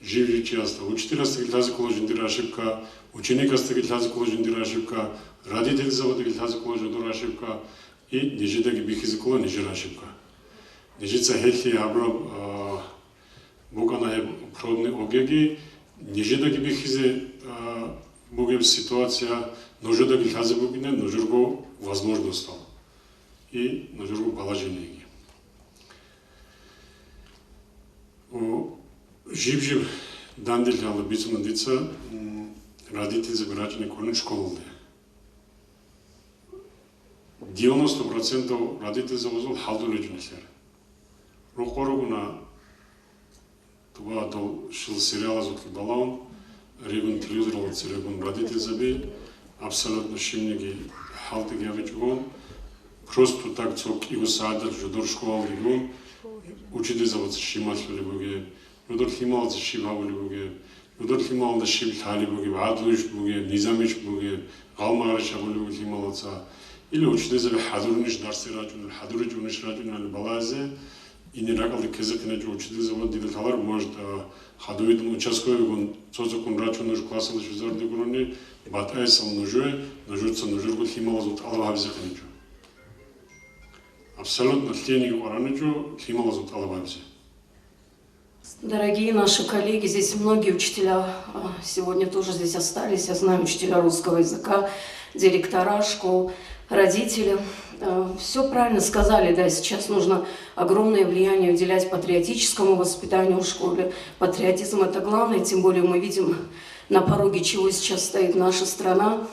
Жив часто. Учитель остается положительная ошибка, ученик остается положительная ошибка, родитель заводит положительная ошибка и нежидagi бихизикула нежир ошибка. Нежица хельхи абра букана пробный огеги, нежидаги бихизе бугеб ситуация, ножидаги хазе бугине, ножирго возможно стало. И на другом положении. Жив дандил ала бицу надица родители забирать не конен школы. 90% родители завозят халдулы джунисер. Рухорогуна това до шил сериала зутки балаун, регун телевизор регун родители заби, абсолютно шимниги халты гявичгон, просто так цок его садер жудор школ регун, учитель завод шимасли буге, жудор химал за шимавли буге, жудор химал да шим тали буге, адлуш буге, низамиш буге, галмараш буге хималца. Или учитель заби хадурниш дарсираджун, хадурджуниш раджун али балазе. И не ракал кезек не учитель завод дилеталар может хадуиден участковый он цозокун рачун уж классал швизар дегурони батайсал ножуется ножургут хималазут алабабзек ничего. Абсолютно тлени ораничу хималазут алабабзе. Дорогие наши коллеги, здесь многие учителя сегодня тоже здесь остались. Я знаю учителя русского языка, директора школ, родители. Все правильно сказали, да, сейчас нужно огромное влияние уделять патриотическому воспитанию в школе. Патриотизм – это главное, тем более мы видим, на пороге чего сейчас стоит наша страна.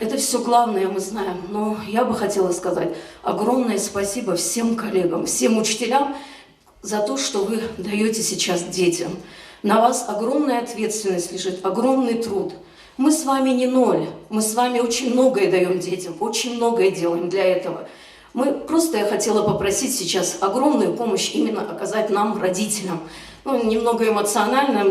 Это все главное, мы знаем. Но я бы хотела сказать огромное спасибо всем коллегам, всем учителям за то, что вы даете сейчас детям. На вас огромная ответственность лежит, огромный труд. Мы с вами не ноль, мы с вами очень многое даем детям, очень многое делаем для этого. Я хотела попросить сейчас огромную помощь именно оказать нам, родителям. Немного эмоционально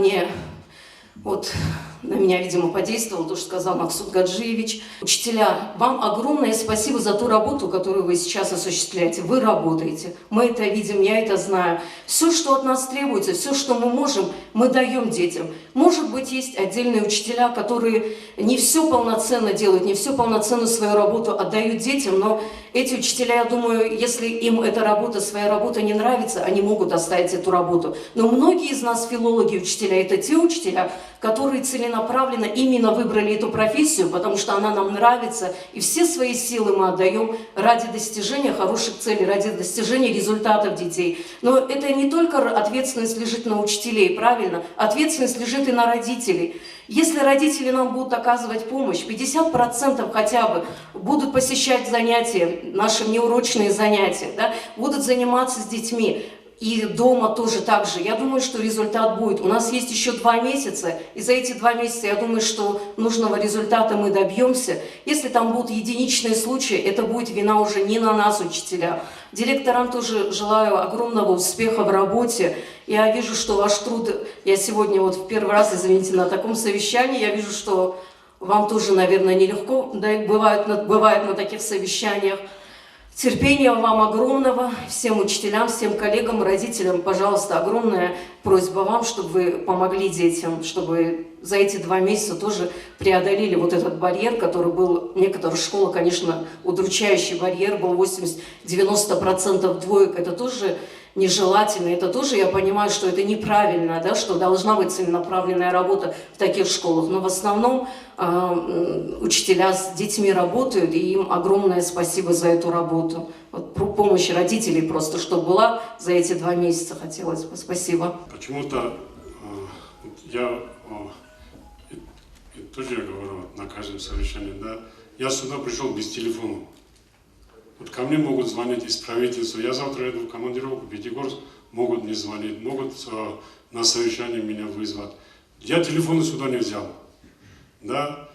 на меня, видимо, подействовало то, что сказал Максут Гаджиевич. Учителя, вам огромное спасибо за ту работу, которую вы сейчас осуществляете. Вы работаете, мы это видим, я это знаю. Все, что от нас требуется, все, что мы можем, мы даем детям. Может быть, есть отдельные учителя, которые не все полноценно делают, не всю полноценную свою работу отдают детям, но эти учителя, я думаю, если им эта работа, своя работа не нравится, они могут оставить эту работу. Но многие из нас, филологи, учителя, это те учителя, которые целенаправленно именно выбрали эту профессию, потому что она нам нравится, и все свои силы мы отдаем ради достижения хороших целей, ради достижения результатов детей. Но это не только ответственность лежит на учителей, правильно? Ответственность лежит и на родителей. Если родители нам будут оказывать помощь, 50% хотя бы будут посещать занятия, наши неурочные занятия, да, будут заниматься с детьми, и дома тоже так же. Я думаю, что результат будет. У нас есть еще 2 месяца, и за эти 2 месяца, я думаю, что нужного результата мы добьемся. Если там будут единичные случаи, это будет вина уже не на нас, учителя. Директорам тоже желаю огромного успеха в работе. Я вижу, что ваш труд, я сегодня в первый раз, извините, на таком совещании, я вижу, что вам тоже, наверное, нелегко, да, бывает на таких совещаниях. Терпения вам огромного, всем учителям, всем коллегам, родителям, пожалуйста, огромная просьба вам, чтобы вы помогли детям, чтобы за эти 2 месяца тоже преодолели этот барьер, который был в некоторых школах, конечно, удручающий барьер, был 80-90% двоек, это тоже нежелательно, это тоже, я понимаю, что это неправильно, да, что должна быть целенаправленная работа в таких школах, но в основном учителя с детьми работают, и им огромное спасибо за эту работу. Помощь родителей просто, чтобы была за эти 2 месяца, хотелось бы. Спасибо. Почему-то я тоже говорю на каждом совещании, да, я сюда пришел без телефона. Ко мне могут звонить из правительства. Я завтра иду в командировку в Пятигорск, могут мне звонить, могут на совещание меня вызвать. Я телефон сюда не взял. Да?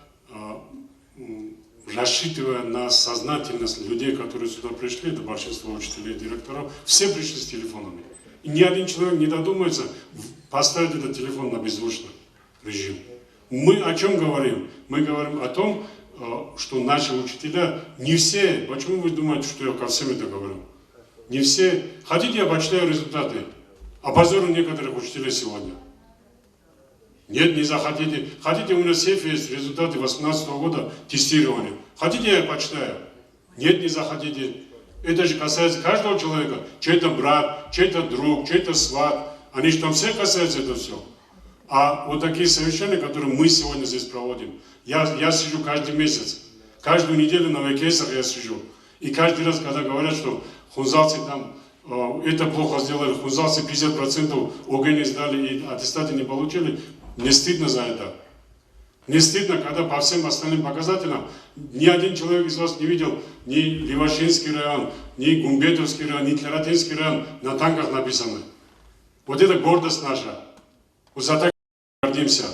Рассчитывая на сознательность людей, которые сюда пришли, это большинство учителей и директоров, все пришли с телефонами. И ни один человек не додумается поставить этот телефон на беззвучный режим. Мы о чем говорим? Мы говорим о том, что наши учителя, не все, почему вы думаете, что я ко всем это говорю? Не все. Хотите, я почитаю результаты? Опозорю некоторых учителей сегодня. Нет, не захотите. Хотите, у меня в сейфе есть результаты 2018 года тестирования. Хотите, я почитаю? Нет, не захотите. Это же касается каждого человека. Чей-то брат, чей-то друг, чей-то сват. Они же там все касаются это все. А такие совещания, которые мы сегодня здесь проводим, я сижу каждый месяц, каждую неделю на вейкейсах я сижу. И каждый раз, когда говорят, что хунзалцы там это плохо сделали, хунзалцы 50% ОГЭ не сдали и аттестаты не получили, мне стыдно за это. Не стыдно, когда по всем остальным показателям ни один человек из вас не видел ни Левашинский район, ни Гумбетовский район, ни Тлератинский район на танках написаны. Вот это гордость наша. Вот за так мы гордимся.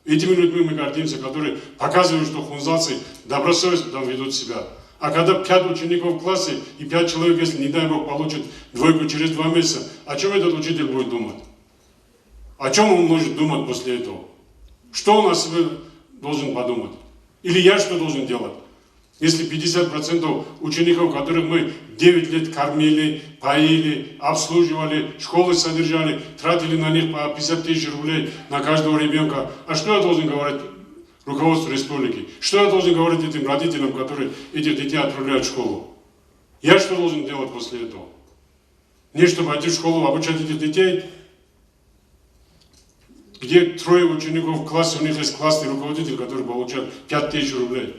Этими людьми мы гордимся, которые показывают, что хунзалцы добросовестно там ведут себя. А когда 5 учеников в классе и 5 человек, если, не дай Бог, получат двойку через 2 месяца, о чем этот учитель будет думать? О чем он может думать после этого? Что он о себе должен подумать? Или я что должен делать? Если 50% учеников, которых мы 9 лет кормили, поили, обслуживали, школы содержали, тратили на них по 50 тысяч рублей на каждого ребенка, а что я должен говорить руководству республики? Что я должен говорить этим родителям, которые этих детей отправляют в школу? Я что должен делать после этого? Не чтобы пойти в школу обучать этих детей, где 3 учеников в классе, у них есть классный руководитель, который получает 5000 рублей.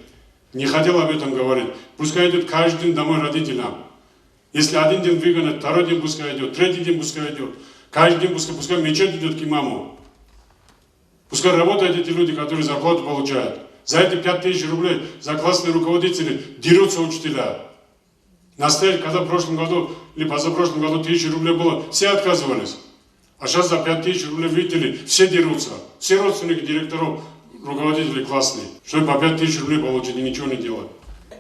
Не хотел об этом говорить. Пускай идет каждый день домой родителям. Если один день выгонят, 2-й день пускай идет, 3-й день пускай идет. Каждый день пускай в мечеть идет к имаму. Пускай работают эти люди, которые зарплату получают. За эти 5000 рублей, за классные руководители дерутся учителя. Настоять, когда в прошлом году или позапрошлом году 1000 рублей было, все отказывались. А сейчас за 5000 рублей, видите ли, все дерутся. Все родственники директоров, руководители классные. Чтобы по 5000 рублей получить и ничего не делать.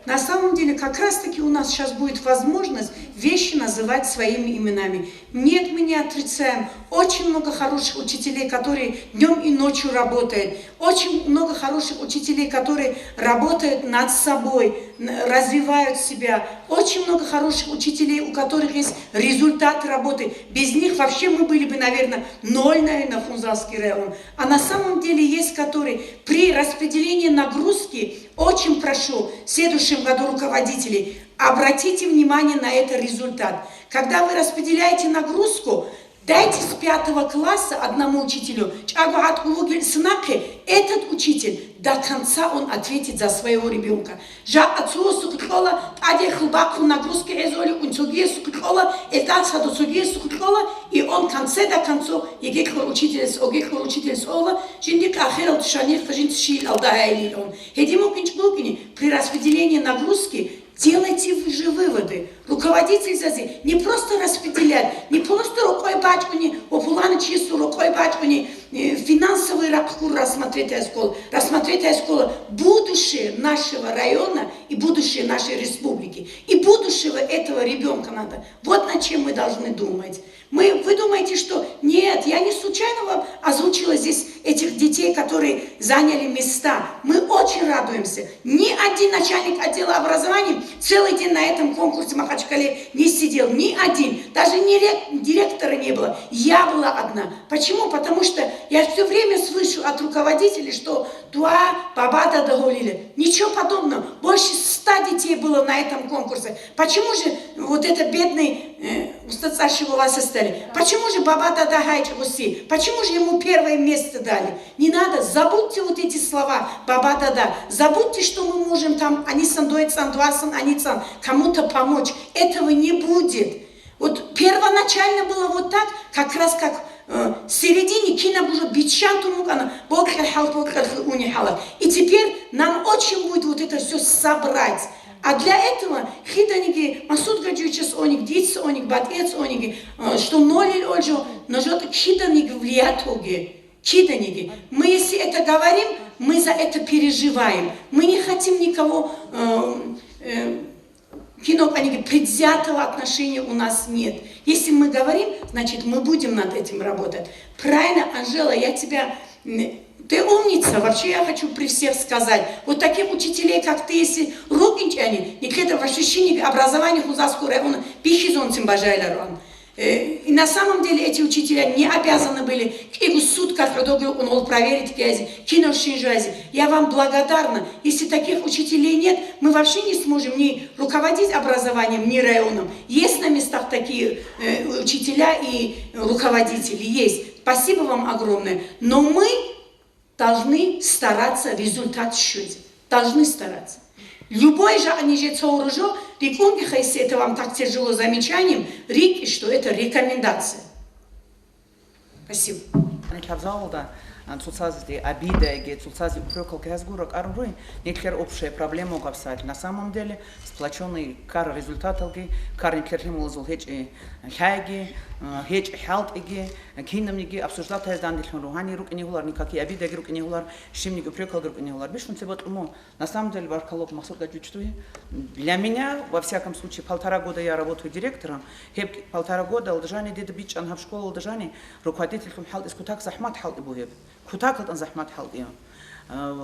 На самом деле, как раз-таки у нас сейчас будет возможность вещи называть своими именами. Нет, мы не отрицаем. Очень много хороших учителей, которые днем и ночью работают. Очень много хороших учителей, которые работают над собой, развивают себя. Очень много хороших учителей, у которых есть результат работы. Без них вообще мы были бы, наверное, 0, наверное, Хунзалский район. А на самом деле есть, которые при распределении нагрузки, очень прошу в следующем году руководителей, обратите внимание на этот результат. Когда вы распределяете нагрузку, дайте с 5 класса одному учителю, этот учитель до конца он ответит за своего ребенка. И он в конце до концов, при распределении нагрузки делайте вы же выводы. Руководитель зази не просто распределять, не просто рукой бачкуни, опуланы чисту рукой бачкуни, финансовый ракур рассмотреть школу. Рассмотреть школу будущее нашего района и будущее нашей республики. И будущего этого ребенка надо. Вот над чем мы должны думать. Вы думаете, что нет, я не случайно вам озвучила здесь этих детей, которые заняли места. Мы очень радуемся. Ни один начальник отдела образования целый день на этом конкурсе в Махачкале не сидел. Ни один. Даже директора не было. Я была одна. Почему? Потому что я все время слышу от руководителей, что туа бабата доголили. Ничего подобного. Больше 100 детей было на этом конкурсе. Почему же вот это бедный устацавшего вас остались? Почему же бабата дагайча гуси? Почему же ему первое место дали? Не надо, забудьте вот эти слова бабата да. Забудьте, что мы можем там анисан дуэцан, дуасан, анисан кому-то помочь. Этого не будет. Вот первоначально было вот так, как раз как в середине кино уже бичантумукана, и теперь нам очень будет вот это все собрать. А для этого хиданики Масуд Гаджевичес оник, диц оник, батец оник, что ноль ольжо, но что хиданик влияет оги. Хиданики. Мы если это говорим, мы за это переживаем. Мы не хотим никого предвзятого отношения у нас нет. Если мы говорим, значит мы будем над этим работать. Правильно, Анжела, я тебя... Ты умница, вообще я хочу при всех сказать. Вот таких учителей, как ты, если руки они, никогда в ощущении образования Хунзалского района пихизонцем бажайларон. И на самом деле эти учителя не обязаны были к сутках проверить киношинжази. Я вам благодарна. Если таких учителей нет, мы вообще не сможем ни руководить образованием, ни районом. Есть на местах такие учителя и руководители, есть. Спасибо вам огромное. Но мы должны стараться результат счете. Должны стараться. Любой же, они же цауружо, рекунгиха, если это вам так тяжело замечанием, рики, что это рекомендация. Спасибо. цуцазды обида, цуцазды упрекал газгура, кармруй, неклер общая проблема угавсать. На самом деле сплоченный кар результат алги, кар неклер химулзул хеч хайги, хеч халт иги, кинамниги обсуждать дан дихман рухани рук не гулар, никакие обиды рук не гулар, шимник упрекал рук не гулар. Бишь, на самом деле Баркалов Махсуд Гаджичтуи. Для меня, во всяком случае, 1,5 года я работаю директором, 1,5 года Алдажани деда бич анхав школу Алдажани, руководитель халт из Кутак Захмат халт ибухеб. Кутак ан Захмат халт ио.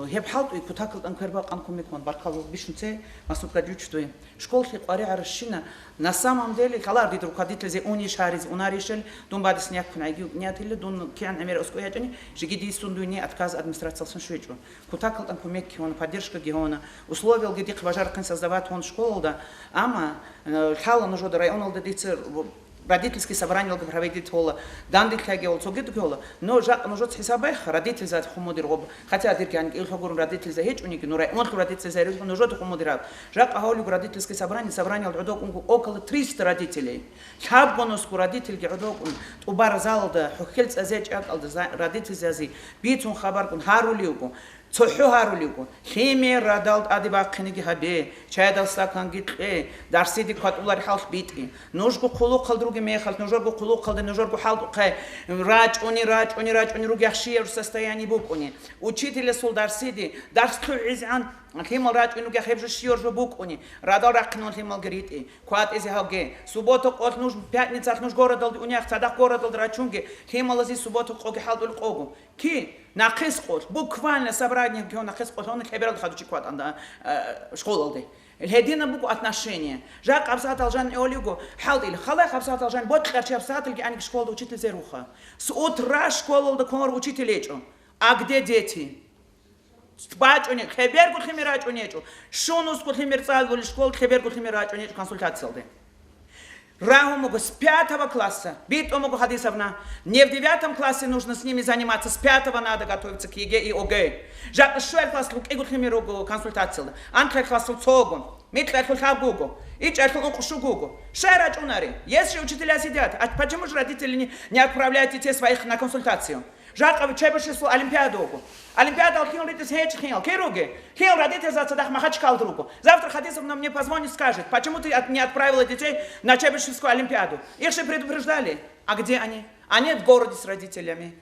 Хеб халт и Кутак ан Кербак ан Кумикман Баркалов бишнце Махсуд Гаджичтуи. Школ хи qaри аршина. На самом деле, халар дид руководитель зе уни шариз унаришел, дун бадис няк кунайги нятиле, дун киан эмер оскоячани, жигиди сундуйни отказ администрации швечу. Кутак ан Кумик он поддержка геона. Условия где бажаркан создавать он школу да, ама хала нужно до района дедицер родительские собрания проводить холла, дандик хагел, цогит холла, но жак нужно хисабах, родитель за хумодир об, хотя диркан илхагурн родитель за хеч уники, но он родитель за рюкну нужно хумодират. Жак ахолю родительские собрания удок около 300 родителей. Хаббонуску родитель геродок убар залда, хохельц азеч алда родитель зази, бицун хабаркун харулиуку. Цохо харулиуку химе радалт адибакхниги хабе чайдал стакан гитэ дарсиди катулар халх бити нужгу кулук калдруги мехал нужгу кулук калды нужгу халт кай рач они руги ахшир состоянии букуни учителя сул дарсиди дарсту изан химал рач они руги хебжу шиор букуни радал ракнон химал грити кват изи хаге субботу кот нуж пятница нуж городал унях цадак городал рачунги химал ази субботу коги халдул когу ки ناقص قول بوكفان собрание где он ناقص قول он хеберал хадучи кват анда школалды الهدينا بوكو отношения жак абсат алжан олигу халдил халах абсат алжан ботларчи абсат илги ани школда учитель зеруха с утра школалда комар учитель ечо а где дети бачони хебергу химирачонечо шонус ку химирцал школ хебергу химирачонечо консультациялды Рахумогу с 5 класса, бит омогу хадисовна, не в 9 классе нужно с ними заниматься, с 5 надо готовиться к ЕГЭ и ОГЭ. Жак шуэль класс лук игут химирогу консультацию, антрэ класс лук цогу, митлэ клук хабугу, ичэ клук укшугугу. Шэрач унари, если учителя сидят, а почему же родители не отправляют детей своих на консультацию? Жак чебешису олимпиаду. Олимпиада хил литис хеч хил, керуги. Хил родители за цадах махачкал другу. Завтра Хадисовна мне позвонит, скажет, почему ты не отправила детей на чебешисскую олимпиаду? Их же предупреждали. А где они? Они в городе с родителями.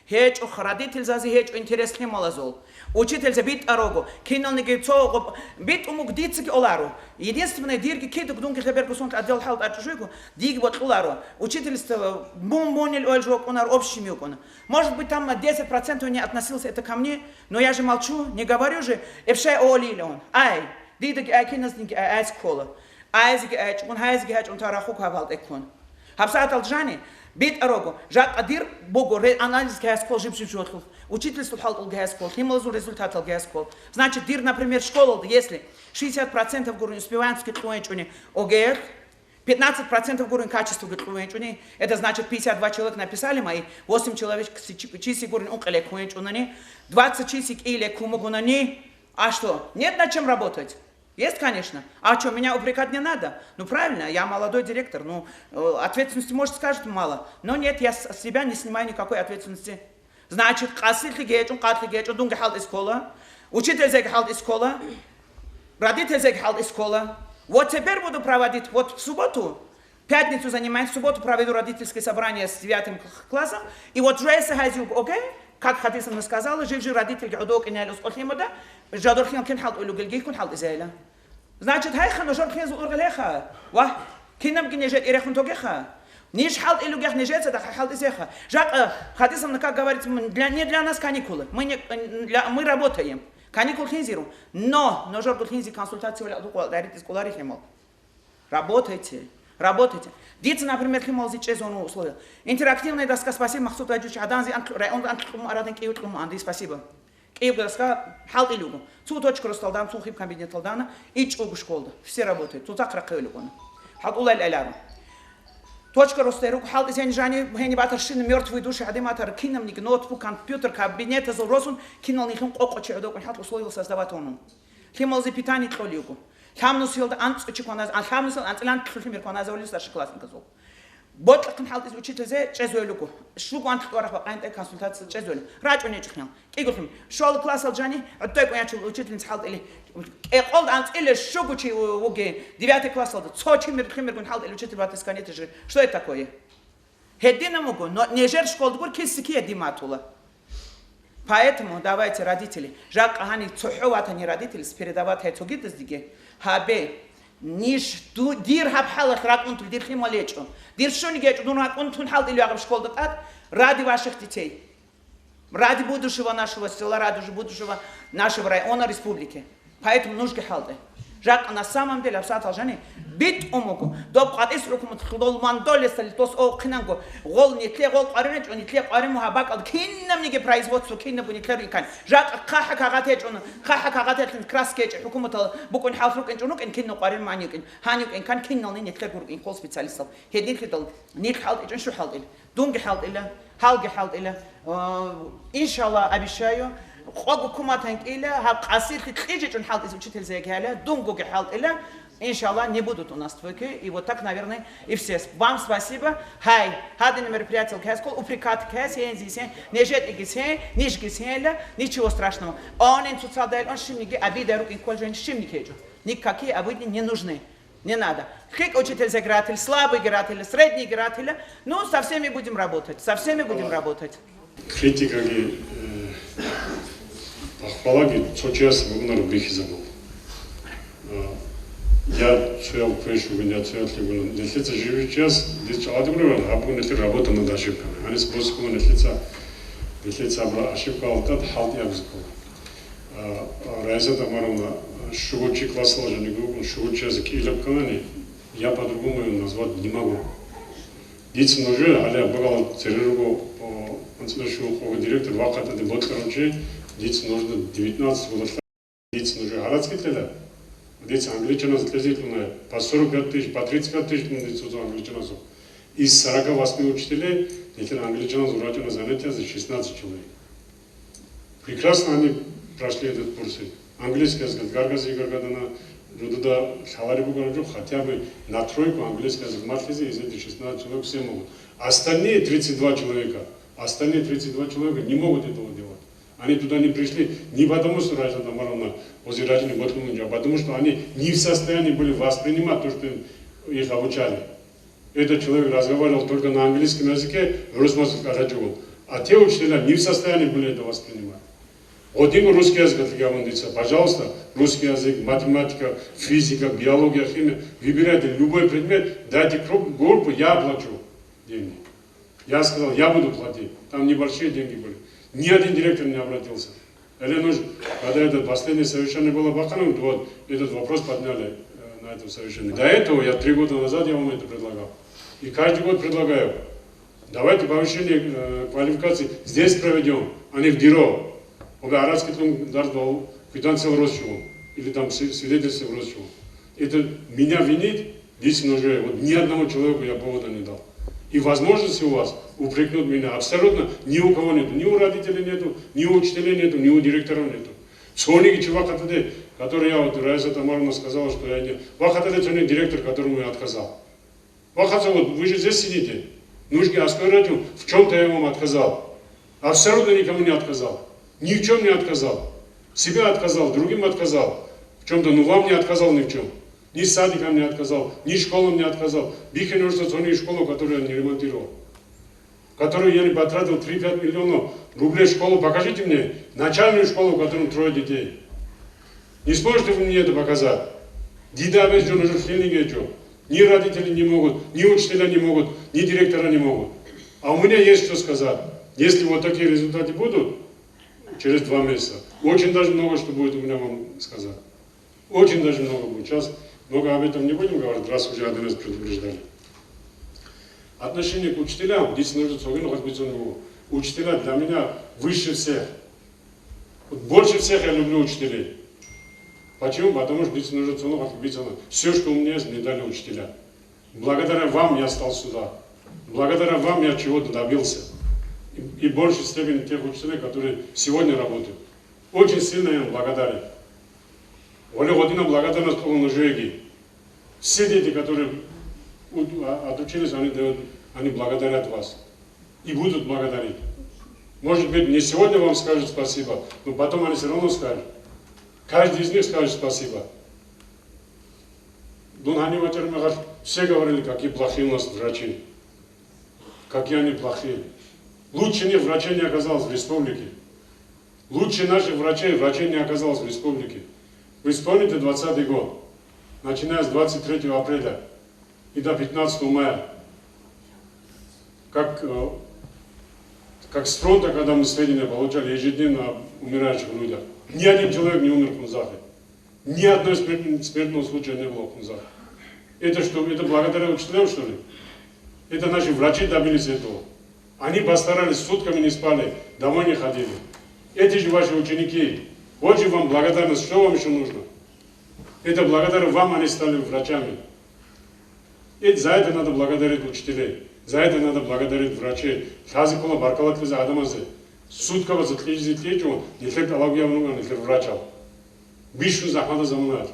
Хеч ух родитель зази хеч интересный малазол. Учитель за бит арогу, кинул негицо, бит умугдицки олару. Единственное дирги киду гдунки хеберку сунт отдел халт отжуйку, диг вот олару. Учительство бумбонил ольжок онар общими укона. Может быть там 10% не относился это ко мне, но я же молчу, не говорю же, эвшай олили он. Ай, дидги айкинасники айскола. Айзги айч, он хайзги айч, он тарахук хавалт эклон. Хабсат алджани, бит арогу, жак адир богу, анализ гайскол жиб-жиб-жотлов. Учительство халт алгайскол, хималазу результат алгайскол. Значит, дир, например, школа, если 60% гуру успеваем скитлуэнчуни ОГЭ, 15% гуру качество гитлуэнчуни, это значит 52 человека написали мои, 8 человек чисик гуру укале куэнчунани, 20 чисик или кумагунани. А что, нет над чем работать? Есть, конечно. А что, меня упрекать не надо? Ну, правильно, я молодой директор, ну, ответственности, может, скажет, мало. Но нет, я с себя не снимаю никакой ответственности. Значит, дунга халт из школа, учитель зег халт из школа, родитель зег халт из школа. Вот теперь буду проводить, вот в субботу, пятницу занимаюсь, в субботу проведу родительское собрание с 9 классом, и вот Джейса Хайзюк, окей? Как Хадисовна сказала, жив родитель гудок и не лус отхимода, жадорхин кен халт улугелги кун халт изайла. Значит, хайха ножор кен зургалеха. Ва, кинам гнежет ирехун тогеха. Ниш халт илугех нежет, это халт изеха. Жак Хадисовна как говорит, не для нас каникулы. Мы работаем. Каникул хинзиру. Но ножор хинзи консультацию дарит из кулари хемол. Работайте. Работайте. Дети, например, химал зиче зону условия. Интерактивная доска, спасибо, Махсуд Ваджуч, Аданзи, Анклум, Араден, Киутлум, Анди, спасибо. Киев доска, халт и люгу. Цуточку расталдан, цухиб кабинет талдана, и чугу школда. Все работают. Тут закрака люгуна. Халт улай ляляру. Точка ростерук, халт из янжани, хени батар шины, мертвые души, адиматар, киномник, ноутбук, компьютер, кабинет, золросун, кинул нихим окочи, адокун, халт условил создавать он. Химал за питание троллюгу. Хам носил анц очеконаз, а хам носил анцланд химир коназа улис старший классник зол. ბოტლკნ ხალტის უჩიტეზე ჭეზველუკო შუგვანთ ყორახა ყანტე კონსულტაცია ჭეზველი რაჭონე ჭხნელ კიგოხმ შოლ კლასალჯანი ატეკუიაჩულ უჩიტინს ხალტელი ეყოლ ანწილე შუგუჩი უგე 9 классалда цочи мирхимиргун халтели учитель батисканетеже что это такое хедина могу но нежер школдур кисики диматула поэтому давайте родители жак хани цухуватани родители передавать это гидсдиге хабе ниш дир хаб халах ракунту дир хималечо дир шунигеч дунакунтун халтели агам школда тат ради ваших детей ради будущего нашего села ради будущего нашего района республики. Поэтому нужно халды. Жак на самом деле абсолютно жени бит умогу. Доб кадис рукмут худол мандоле столитос о кинанго. Гол нетле гол каринеч он нетле кариму хабак ал киннам неге производство кинна бунитлер икан. Жак каха кагатеч он каха кагатеч краскеч хукумата букун халфрук энчунук эн кинно карим манюк эн ханюк эн кан киннал нетле гур эн кол специалистов. Хедин хитал нит халд эн шу халд. Дунге халд иля халге халд иля. Иншаллах обещаю خواجو كوما تانك إلى هقاسير تخيجي جون حالت إذا учитель زيكاله دونجو كحالت إلى إن شاء الله не будут у нас твои и вот так наверное и все вам спасибо хай хадин мероприятие кэскол упрекат кэс я здесь не жет игисе ниш гиселя ничего страшного он ин социалдел он шимниги обида руки колжен шимникеджу никакие обиды не нужны не надо как учитель загратель слабый игратель средний игратель ну со всеми будем работать критикаги Ахвалаги цочиас вогнар бихизабол. Я своял прышу, я своял лигун. Неслица живет час, здесь адгуру, а бугнет работа над ошибками. Они способны неслица абра ошибка алтат халти абзкол. Райза Тамаровна шугучи классал же не группу, шугучи язык или обканани, я по-другому ее назвать не могу. Дети ножи, аля багал церергу по концентрационному директор ваката де бот короче. Дети нужно 19 годов. Дети нужны городские тела. Дети англичане заказывают по 45 тысяч, по 35 тысяч англичан. Из 48 учителей, дети англичан заурачены занятия за 16 человек. Прекрасно они прошли этот курс. Английский язык, гаргази гаргадана, рудуда халарибу гараджу, хотя бы на тройку английский язык матлизи из этих 16 человек все могут. Остальные 32 человека не могут этого делать. Они туда не пришли не потому, что Райза Тамаровна возле Раджини Боткунунджа, а потому, что они не в состоянии были воспринимать то, что их обучали. Этот человек разговаривал только на английском языке, а те учителя не в состоянии были это воспринимать. Один русский язык отвлекается, пожалуйста, русский язык, математика, физика, биология, химия, выбирайте любой предмет, дайте группу, я оплачу деньги. Я сказал, я буду платить, там небольшие деньги были. Ни один директор не обратился. Когда это последнее совещание было Бахановым, вот этот вопрос подняли на этом совещании. До этого я 3 года назад я вам это предлагал. И каждый год предлагаю. Давайте повышение квалификации здесь проведем, а не в ДИРО. Арабский том дал квитанция в Росчевом. Или там свидетельство в Росчевом. Это меня винит, действительно уже вот ни одному человеку я повода не дал. И возможности у вас упрекнуть меня абсолютно ни у кого нету. Ни у родителей нету, ни у учителей нету, ни у директоров нету. Соники чувак, который я вот Райза Тамаровна сказала, что я не... Вахатаде директор, которому я отказал. Вахатаде, вот вы же здесь сидите. Нужно оскорбить, в чем-то я вам отказал. Абсолютно никому не отказал. Ни в чем не отказал. Себя отказал, другим отказал. В чем-то, но вам не отказал ни в чем. Ни садикам не отказал, ни школам не отказал. Бихе нужно зону школу, которую я не ремонтировал. Которую я не потратил 3-5 миллионов рублей в школу. Покажите мне начальную школу, в которой 3 детей. Не сможете вы мне это показать? Дида без уже ни родители не могут, ни учителя не могут, ни директора не могут. А у меня есть что сказать. Если вот такие результаты будут через 2 месяца, очень даже много что будет у меня вам сказать. Очень даже много будет. Сейчас много об этом не будем говорить, раз уже один раз предупреждали. Отношение к учителям, здесь нужно учителя для меня выше всех. Вот больше всех я люблю учителей. Почему? Потому что здесь нужно все, что у меня есть, мне дали учителя. Благодаря вам я стал сюда. Благодаря вам я чего-то добился. И в большей степени тех учителей, которые сегодня работают. Очень сильно я им благодарен. Оля Година благодарность полную Жеги. Все дети, которые отучились, они благодарят вас. И будут благодарить. Может быть, не сегодня вам скажут спасибо, но потом они все равно скажут. Каждый из них скажет спасибо. Все говорили, какие плохие у нас врачи. Какие они плохие. Лучше них врачей не оказалось в республике. Лучше наших врачей не оказалось в республике. Вы вспомните 20-й год, начиная с 23 апреля и до 15 мая. Как с фронта, когда мы сведения получали ежедневно о умирающих людях. Ни один человек не умер в Хунзахе. Ни одного смертного случая не было в Хунзахе. Это что, это благодаря учителям, что ли? Это наши врачи добились этого. Они постарались, сутками не спали, домой не ходили. Эти же ваши ученики, вот же вам благодарность, что вам еще нужно? Это благодаря вам они стали врачами. И за это надо благодарить учителей. За это надо благодарить врачей. Хазикула баркалат виза адамазе. Суткава за тлежу, не тлек алагуявнуга, не тлек врачал. Бишу захмада замунат.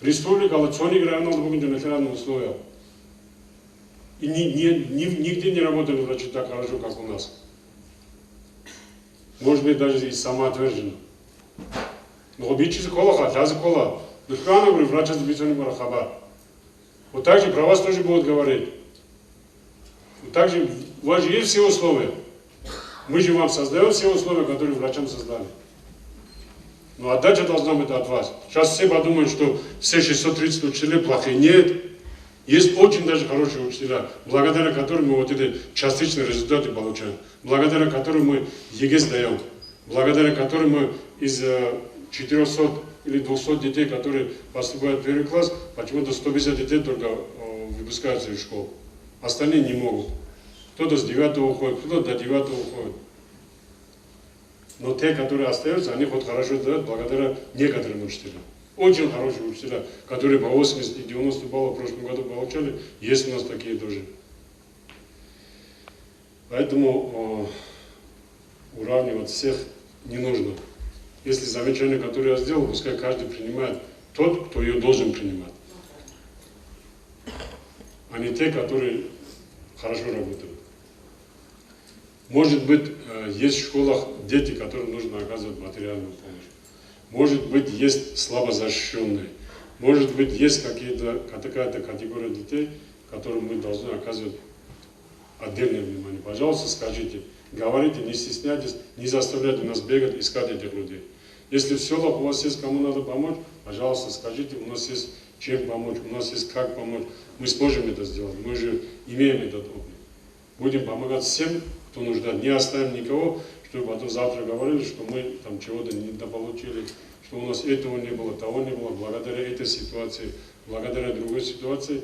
Республика Лацоник районал бугунджу не тлерадные условия. И нигде не работали врачи так хорошо, как у нас. Может быть, даже и самоотверженно. Но бичизи колаха, хазы кола. Духана говорю, врача за бицони барахаба. Вот так же про вас тоже будут говорить. Вот так же у вас же есть все условия. Мы же вам создаем все условия, которые врачам создали. Но отдача должна быть от вас. Сейчас все подумают, что все 630 учителей плохие. Нет. Есть очень даже хорошие учителя, благодаря которым мы вот эти частичные результаты получаем. Благодаря которым мы ЕГЭ сдаем. Благодаря которым мы из 400 или 200 детей, которые поступают в первый класс, почему-то 150 детей только выпускаются из школ. Остальные не могут. Кто-то с 9 уходит, кто-то до 9 уходит. Но те, которые остаются, они хоть хорошо сдают благодаря некоторым учителям. Очень хорошие учителя, которые по 80 и 90 баллов в прошлом году получали, есть у нас такие тоже. Поэтому уравнивать всех не нужно. Если замечание, которое я сделал, пускай каждый принимает тот, кто ее должен принимать. А не те, которые хорошо работают. Может быть, есть в школах дети, которым нужно оказывать материальную помощь. Может быть, есть слабо защищенные. Может быть, есть какая-то категория детей, которым мы должны оказывать отдельное внимание. Пожалуйста, скажите, говорите, не стесняйтесь, не заставляйте нас бегать, искать этих людей. Если в селах у вас есть кому надо помочь, пожалуйста, скажите, у нас есть чем помочь, у нас есть как помочь. Мы сможем это сделать, мы же имеем этот опыт. Будем помогать всем, кто нуждается, не оставим никого, чтобы потом завтра говорили, что мы там чего-то недополучили, что у нас этого не было, того не было, благодаря этой ситуации, благодаря другой ситуации.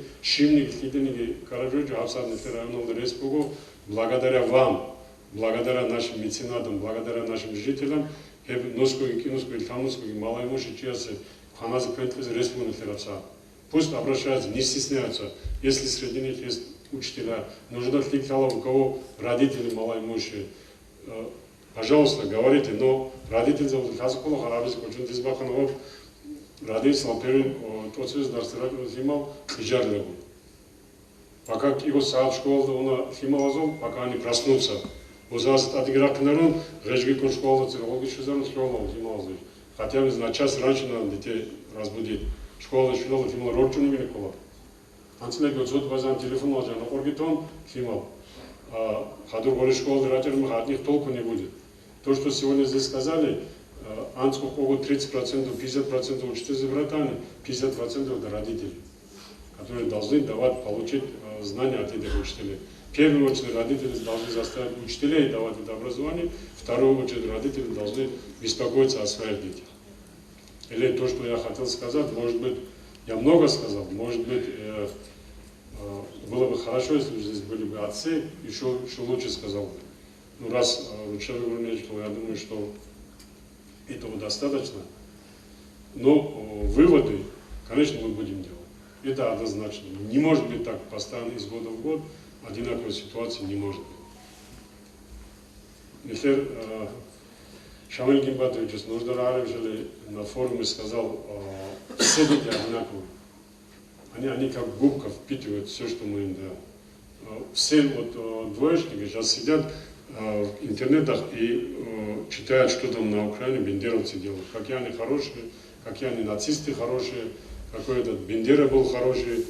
Благодаря вам, благодаря нашим меценатам, благодаря нашим жителям, пусть обращаются, не стесняются, если среди них есть учителя, нужно у кого родители малоимущие. Пожалуйста, говорите, но родители зовут Хазакула, Харабис, Кочун Тизбаханов, родился он первым, тот связь Дарсирак Химал, Хиджарлеву. Пока его сад школы, он Хималазом, пока они проснутся. Узас Адиграк Нарун, Режгикун школы, Цирологи Шизан, школа Хималазович. Хотя бы на час раньше надо детей разбудить. Школа Химал, Рорчуну Винникула. Анцелек вот возьмем телефон, ложен на Оргитон, Химал. Хадур Борис школы, от них толку не будет. То, что сегодня здесь сказали, Анского 30%, 50% учителей за братаны, 50% это родители, которые должны получить знания от этих учителей. В первую очередь родители должны заставить учителей давать это образование, в вторую очередь родители должны беспокоиться о своих детях. Или то, что я хотел сказать, может быть, я много сказал, может быть, было бы хорошо, если бы здесь были бы отцы, еще лучше сказал бы. Ну, раз Ручева Гурнечкова, я думаю, что этого достаточно. Но выводы, конечно, мы будем делать. Это однозначно. Не может быть так постоянно из года в год, одинаковой ситуации не может быть. Если Шамиль Гимбатович Нурдар Алимшали на форуме сказал, все дети одинаковые. они как губка впитывают все, что мы им даем. Все вот двоечники сейчас сидят в интернетах и читают, что там на Украине бендеровцы делают. Какие они хорошие, какие они нацисты хорошие, какой этот Бендера был хороший,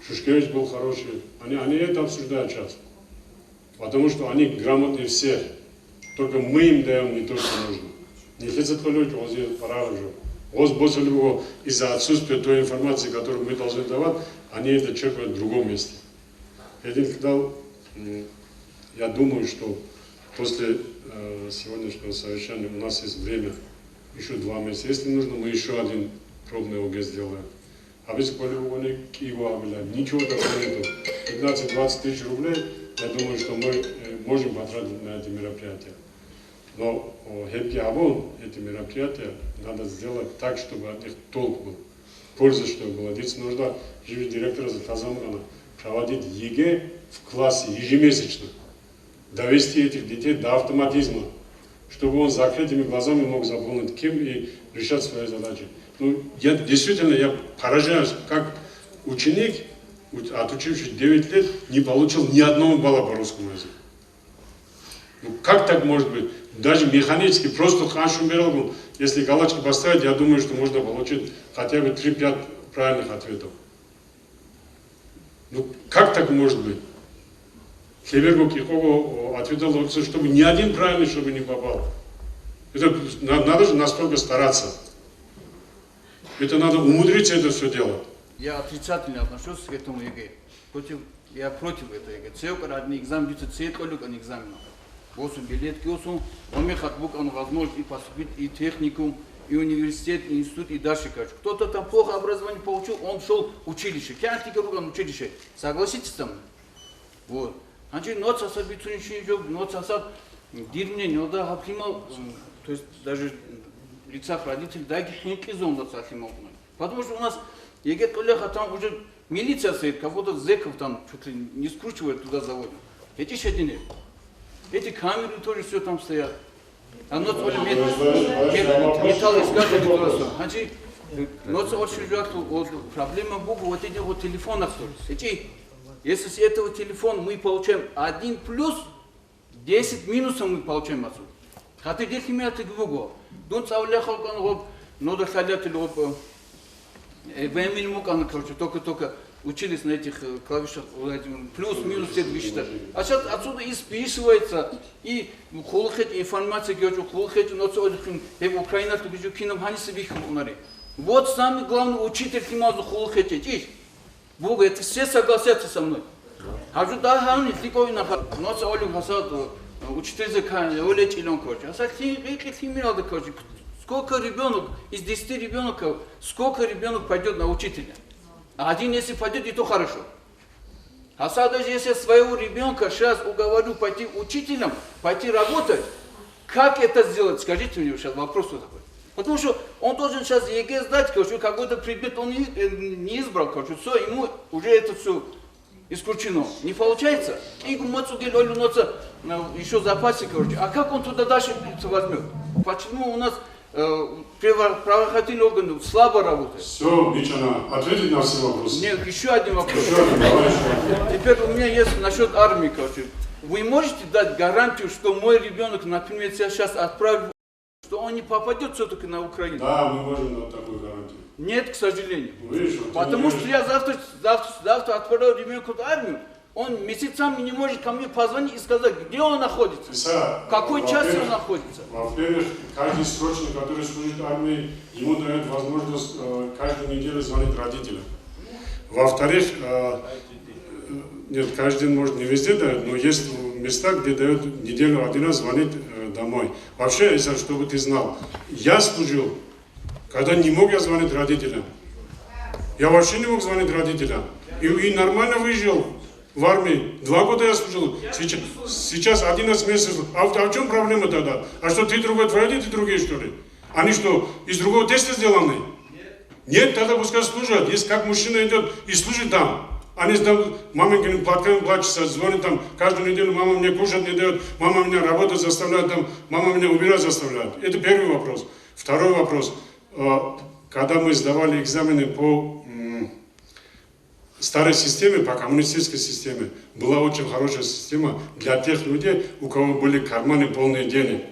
Шушкевич был хороший. Они это обсуждают сейчас. Потому что они грамотнее всех. Только мы им даем не то, что нужно. Не хотят люди, он здесь пора уже. После него из-за отсутствия той информации, которую мы должны давать, они это черпают в другом месте. Я сказал, я думаю, что после сегодняшнего совещания у нас есть время, еще 2 месяца. Если нужно, мы еще один пробный ОГЭ сделаем. А без полигона его ничего такого нету. 15-20 тысяч рублей, я думаю, что мы можем потратить на эти мероприятия. Но эти мероприятия надо сделать так, чтобы от них толк был, польза, чтобы была. Здесь нужно живи директора Казангана проводить ЕГЭ в классе ежемесячно, довести этих детей до автоматизма, чтобы он закрытыми глазами мог заполнить кем и решать свои задачи. Ну, я поражаюсь, как ученик, отучившись 9 лет, не получил ни одного балла по русскому языку. Ну, как так может быть? Даже механически, просто хашумералгу, если галочки поставить, я думаю, что можно получить хотя бы 3-5 правильных ответов. Ну, как так может быть? Хебергу Кихову ответил, чтобы ни один правильный, чтобы не попал. Это надо же настолько стараться. Это надо умудриться это все делать. Я отрицательно отношусь к этому ЕГЭ. Я против этого ЕГЭ. Цеок родный экзамен, дится цетколюк, а не экзамен. Осу билет киосу, он мне хатбук, он возможно и поступить и техникум, и университет, и институт, и дальше короче. Кто-то там плохо образование получил, он шел в училище. Кянтика руган училище. Согласитесь со мной? Вот. Значит, ноц асад бицуничный жок, ноц асад дирмне, нода хапхимал, то есть даже в лицах родителей, дай гихники зонда сахимал. Потому что у нас ЕГЭ коллега там уже милиция стоит, кого-то зэков там чуть ли не скручивает, туда заводят. Эти щадины. Эти камеры тоже все там стоят. Оно металлоискатель просто. Значит, очень проблема Google вот этих вот телефонов. Если с этого телефона мы получаем 1 плюс, 10 минусов мы получаем отсюда. Хотя здесь имеется Google. Дон цавляхал кан но доходятель короче, только учились на этих клавишах, плюс-минус все высчитать. А сейчас отсюда и списывается, и холхет информация, холхет, но в Украине кином ханисових унари. Вот самый главный учитель кимазу холхет. Бог, это все согласятся со мной. А что да, хани, тикови на но це Олег Хасад, учитель языка, Олег Илон, короче. А короче, сколько ребенок, из 10 ребенок, сколько ребенок пойдет на учителя? А один, если пойдет, и то хорошо. А даже если своего ребенка сейчас уговорю пойти учителем, пойти работать, как это сделать? Скажите мне сейчас вопрос такой. Потому что он должен сейчас ЕГЭ сдать, какой-то предмет он не избрал, все, ему уже это все исключено. Не получается? И еще в запасе, а как он туда дальше возьмет? Почему у нас правоохранительные органы слабо работают? Все, Бичана, ответить на все вопросы. Нет, еще один вопрос. Давай. Теперь у меня есть насчет армии, Вы можете дать гарантию, что мой ребенок, например, сейчас отправлю, что он не попадет все-таки на Украину? Да, мы можем дать такую гарантию. Нет, к сожалению. Видишь, Потому что я завтра отправляю ребенка в армию, он месяцами не может ко мне позвонить и сказать, где он находится, в какой части он находится. Во-первых, каждый срочный, который служит в армии, ему дает возможность каждую неделю звонить родителям. Во-вторых, нет, каждый день, может, не везде дает, но есть места, где дают неделю один раз звонить домой. Вообще, если, чтобы ты знал, я служил, когда не мог я звонить родителям. Я вообще не мог звонить родителям. И нормально выжил в армии. 2 года я служил. Сейчас 11 месяцев. А в чем проблема тогда? А что, ты другой, твои родители другие, что ли? Они что, из другого теста сделаны? Нет, тогда пускай служат. Если как мужчина идет и служит там. Они там маменькиным платками плачутся, звонят там каждую неделю, мама мне кушать не дает, мама меня работать заставляет, там, мама меня убирать заставляет. Это первый вопрос. Второй вопрос. Когда мы сдавали экзамены по старой системе, по коммунистической системе, была очень хорошая система для тех людей, у кого были карманы полные денег.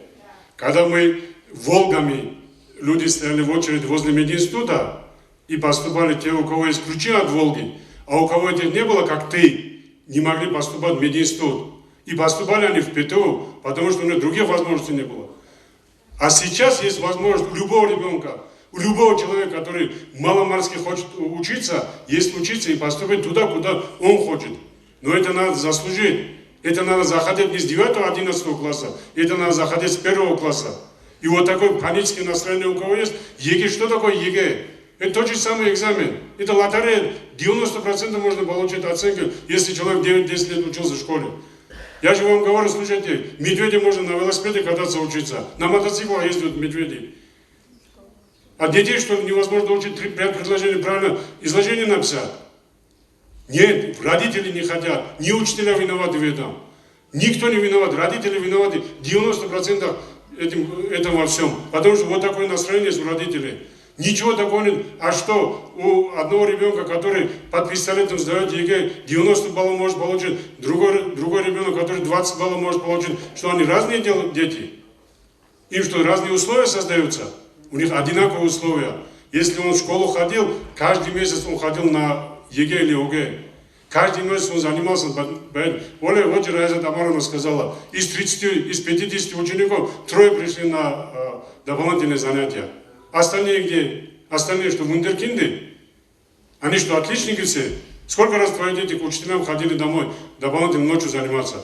Когда мы Волгами, люди стояли в очередь возле мединститута и поступали те, у кого есть ключи от Волги, а у кого этих не было, как ты, не могли поступать в мединститут. И поступали они в ПТУ, потому что у них других возможностей не было. А сейчас есть возможность у любого ребенка, у любого человека, который маломальски хочет учиться, есть учиться и поступить туда, куда он хочет. Но это надо заслужить. Это надо заходить не с 9-11 класса, это надо заходить с 1 класса. И вот такое паническое настроение у кого есть. ЕГЭ, что такое ЕГЭ? Это тот же самый экзамен. Это лотерея. 90% можно получить оценку, если человек 9-10 лет учился в школе. Я же вам говорю, слушайте, медведи можно на велосипеде кататься учиться, на мотоциклах ездят медведи. А детей, что ли, невозможно учить 5 предложений правильно изложение написать? Нет, родители не хотят, ни учителя виноваты в этом. Никто не виноват, родители виноваты 90% этому во всем. Потому что вот такое настроение есть у родителей. Ничего такого нет. А что, у одного ребенка, который под пистолетом сдает ЕГЭ, 90 баллов может получить, другой ребенок, который 20 баллов может получить, что они разные дети? Им что, разные условия создаются? У них одинаковые условия. Если он в школу ходил, каждый месяц он ходил на ЕГЭ или ОГЭ. Каждый месяц он занимался. Оля Раиса Тамаровна сказала, из 50 учеников 3 пришли на дополнительные занятия. Остальные где? Остальные что, вундеркинды? Они что, отличники все? Сколько раз твои дети к учителям ходили домой, дополнительно ночью заниматься?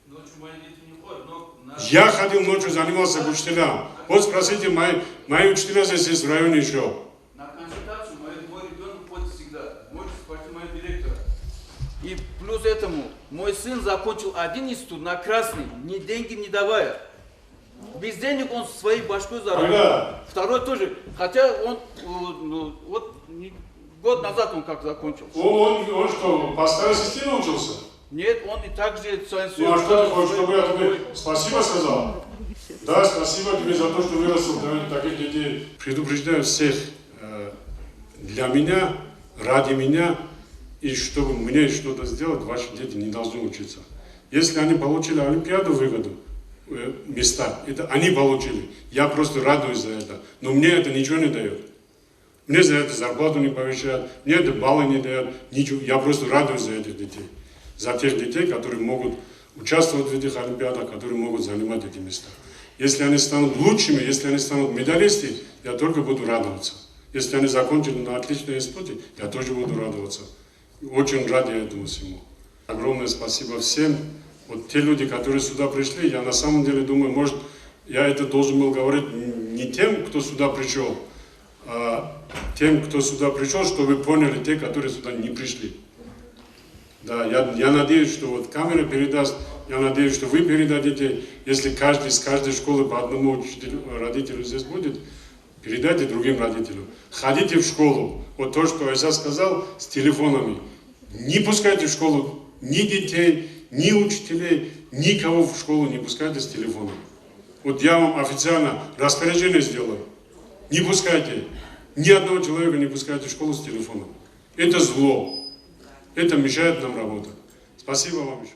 Ночью мои дети не ходят, но... Я ходил ночью, занимался к учителям. Вот спросите, мои учителя здесь есть в районе еще. На консультацию мой ребенок ходит всегда. Можете спросить моего директора. И плюс этому, мой сын закончил один институт на красный, ни деньги не давая. Без денег он своей башкой заработал. Второй тоже, хотя он вот год назад он как закончил. Он что, по старой системе учился? Нет, он и так же... Ну а что ты хочешь, чтобы я тебе спасибо сказал? Да, спасибо тебе за то, что вырастил таких детей. Предупреждаю всех, для меня, ради меня, и чтобы мне что-то сделать, ваши дети не должны учиться. Если они получили Олимпиаду выгоду, места, это они получили. Я просто радуюсь за это. Но мне это ничего не дает. Мне за это зарплату не повышают, мне это баллы не дают, ничего. Я просто радуюсь за этих детей. За тех детей, которые могут участвовать в этих олимпиадах, которые могут занимать эти места. Если они станут лучшими, если они станут медалистами, я только буду радоваться. Если они закончили на отличном институте, я тоже буду радоваться. Очень рад этому всему. Огромное спасибо всем. Вот те люди, которые сюда пришли, я на самом деле думаю, может, я это должен был говорить не тем, кто сюда пришел, а тем, кто сюда пришел, чтобы вы поняли те, которые сюда не пришли. Да, я надеюсь, что вот камера передаст, я надеюсь, что вы передадите, если каждый с каждой школы по одному учителю, родителю здесь будет, передайте другим родителям. Ходите в школу, вот то, что я сейчас сказал, с телефонами. Не пускайте в школу ни детей, ни учителей, никого в школу не пускайте с телефоном. Вот я вам официально распоряжение сделаю. Не пускайте. Ни одного человека не пускайте в школу с телефоном. Это зло. Это мешает нам работать. Спасибо вам еще.